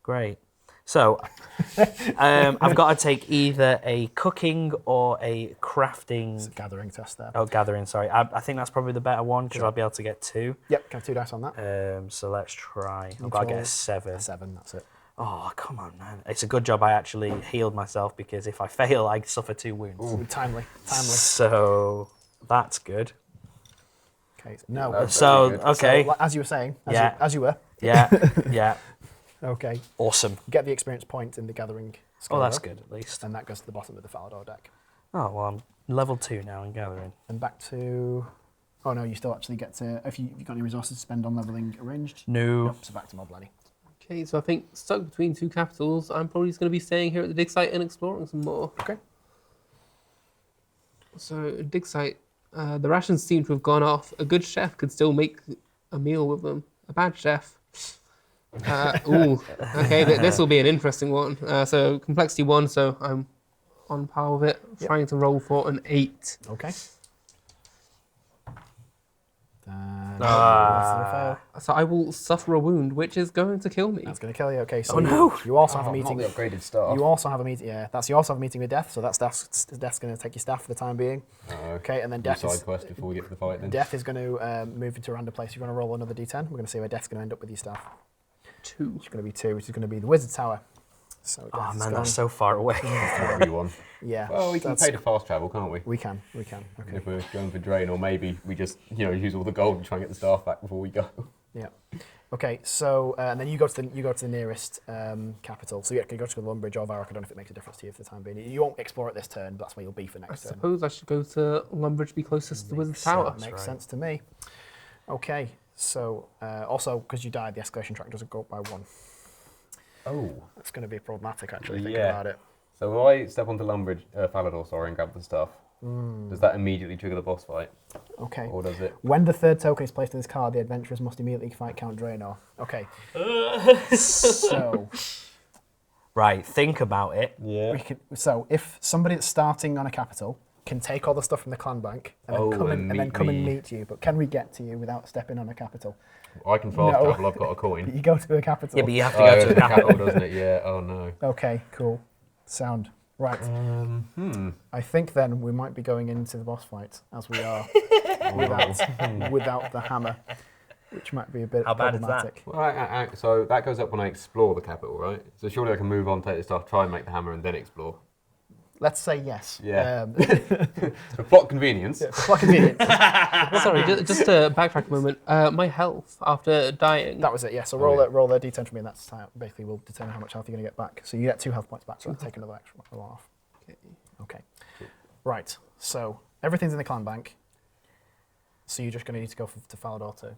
Great. So, I've got to take either a cooking or a crafting... It's a gathering test there. Oh, gathering, sorry. I think that's probably the better one, because I'll be able to get 2. Yep, can I have 2 dice on that? So let's try. I've got to get a 7. A 7, that's it. Oh, come on, man. It's a good job I actually healed myself, because if I fail, I suffer 2 wounds. Ooh, timely. So, that's good. Okay, no. That's So, very good. okay. So, as you were saying, Yeah. as you were. Yeah, yeah. Okay. Awesome. Get the experience point in the gathering skill. Oh, that's row, good, at least. And that goes to the bottom of the Falador deck. Oh, well, I'm level 2 now in gathering. And back to... Oh, no, you still actually get to... If you've got any resources to spend on leveling arranged? No. Nope, so back to Mob Lenny. Okay, so I think stuck between 2 capitals, I'm probably just going to be staying here at the dig site and exploring some more. Okay. So, dig site, the rations seem to have gone off. A good chef could still make a meal with them. A bad chef. Okay, this will be an interesting one. So, complexity 1, so I'm on par with it. Yep. Trying to roll for an 8. Okay. So I will suffer a wound, which is going to kill me. That's going to kill you. Okay, so Oh, no. you also have a Not meeting. the upgraded staff. You also have a meeting. Yeah, you also have a meeting with Death. So that's Death's going to take your staff for the time being. Okay, and then Death side quest before we get to the fight then. Death is going to move into a random place. You're going to roll another d10. We're going to see where Death's going to end up with your staff. 2. It's going to be 2, which is going to be the Wizard Tower. So Oh, Death is man, gone. that's so far away. Everyone. Yeah. Well, we can that's- pay to fast travel, can't we? We can. Okay. If we're going for Drain, or maybe we just use all the gold and try and get the staff back before we go. Yeah. Okay. So and then you go to the nearest capital. So you can go to the Lumbridge or Varrock. I don't know if it makes a difference to you for the time being. You won't explore it this turn, but that's where you'll be for I next turn. suppose I should go to Lumbridge, be closest to the Wizard's Tower. Makes sense to me. Okay. So also because you died, the escalation track doesn't go up by 1. Oh. That's going to be problematic actually. Thinking Yeah. about it. So if I step onto Lumbridge, Falador, and grab the stuff, does that immediately trigger the boss fight? Okay. Or does it? When the 3rd token is placed in this card, the adventurers must immediately fight Count Draenor. Okay. So Right, think about it. Yeah. so if somebody that's starting on a capital can take all the stuff from the clan bank and then come and meet you, but can we get to you without stepping on a capital? I can fast No. travel, I've got a coin. You go to a capital. Yeah, but you have to go to the capital. doesn't it? Yeah, oh no. Okay, cool. Sound. Right. I think then we might be going into the boss fight as we are without the hammer, which might be a bit How bad is that? problematic. Well, so that goes up when I explore the capital, right? So surely I can move on, take the stuff, try and make the hammer, and then explore. Let's say yes. Yeah. For plot convenience. For convenience. Sorry, just to backtrack a moment. My health after dying. That was it, yeah. So roll a d10 for me, and that's how basically will determine how much health you're going to get back. So you get 2 health points back, so I'll take another extra one off. Okay. Right, so everything's in the clan bank. So you're just going to need to go to Falador too.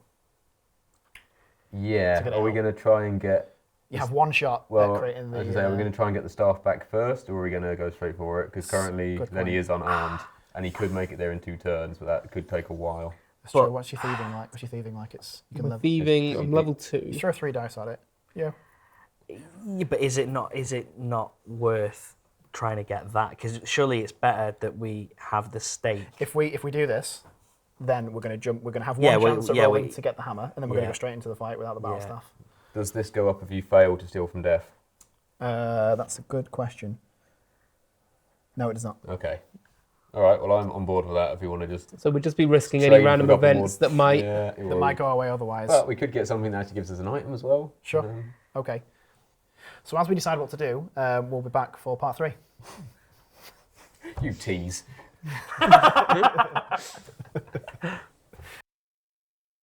Yeah. To get Are we out. going to try and get You have one shot Well, at creating the... as I say, are we going to try and get the staff back first, or are we going to go straight for it? Because currently Lenny is unarmed, and he could make it there in 2 turns, but that could take a while. That's true. What's your thieving like? What's your thieving like? Thieving, I'm level 2. You throw 3 dice at it. Yeah. Yeah, but is it not worth trying to get that? Because surely it's better that we have the stake. If we do this, then we're going to jump. We're going to have one chance at rolling to get the hammer, and then we're going to go straight into the fight without the battle staff. Does this go up if you fail to steal from death? That's a good question. No, it does not. Okay. All right. Well, I'm on board with that. If you want to just. So we'd just be risking trade any random for Goblin events Ward. that might. Yeah, That might go away otherwise. But we could get something that actually gives us an item as well. Sure. Okay. So as we decide what to do, we'll be back for part 3. You tease.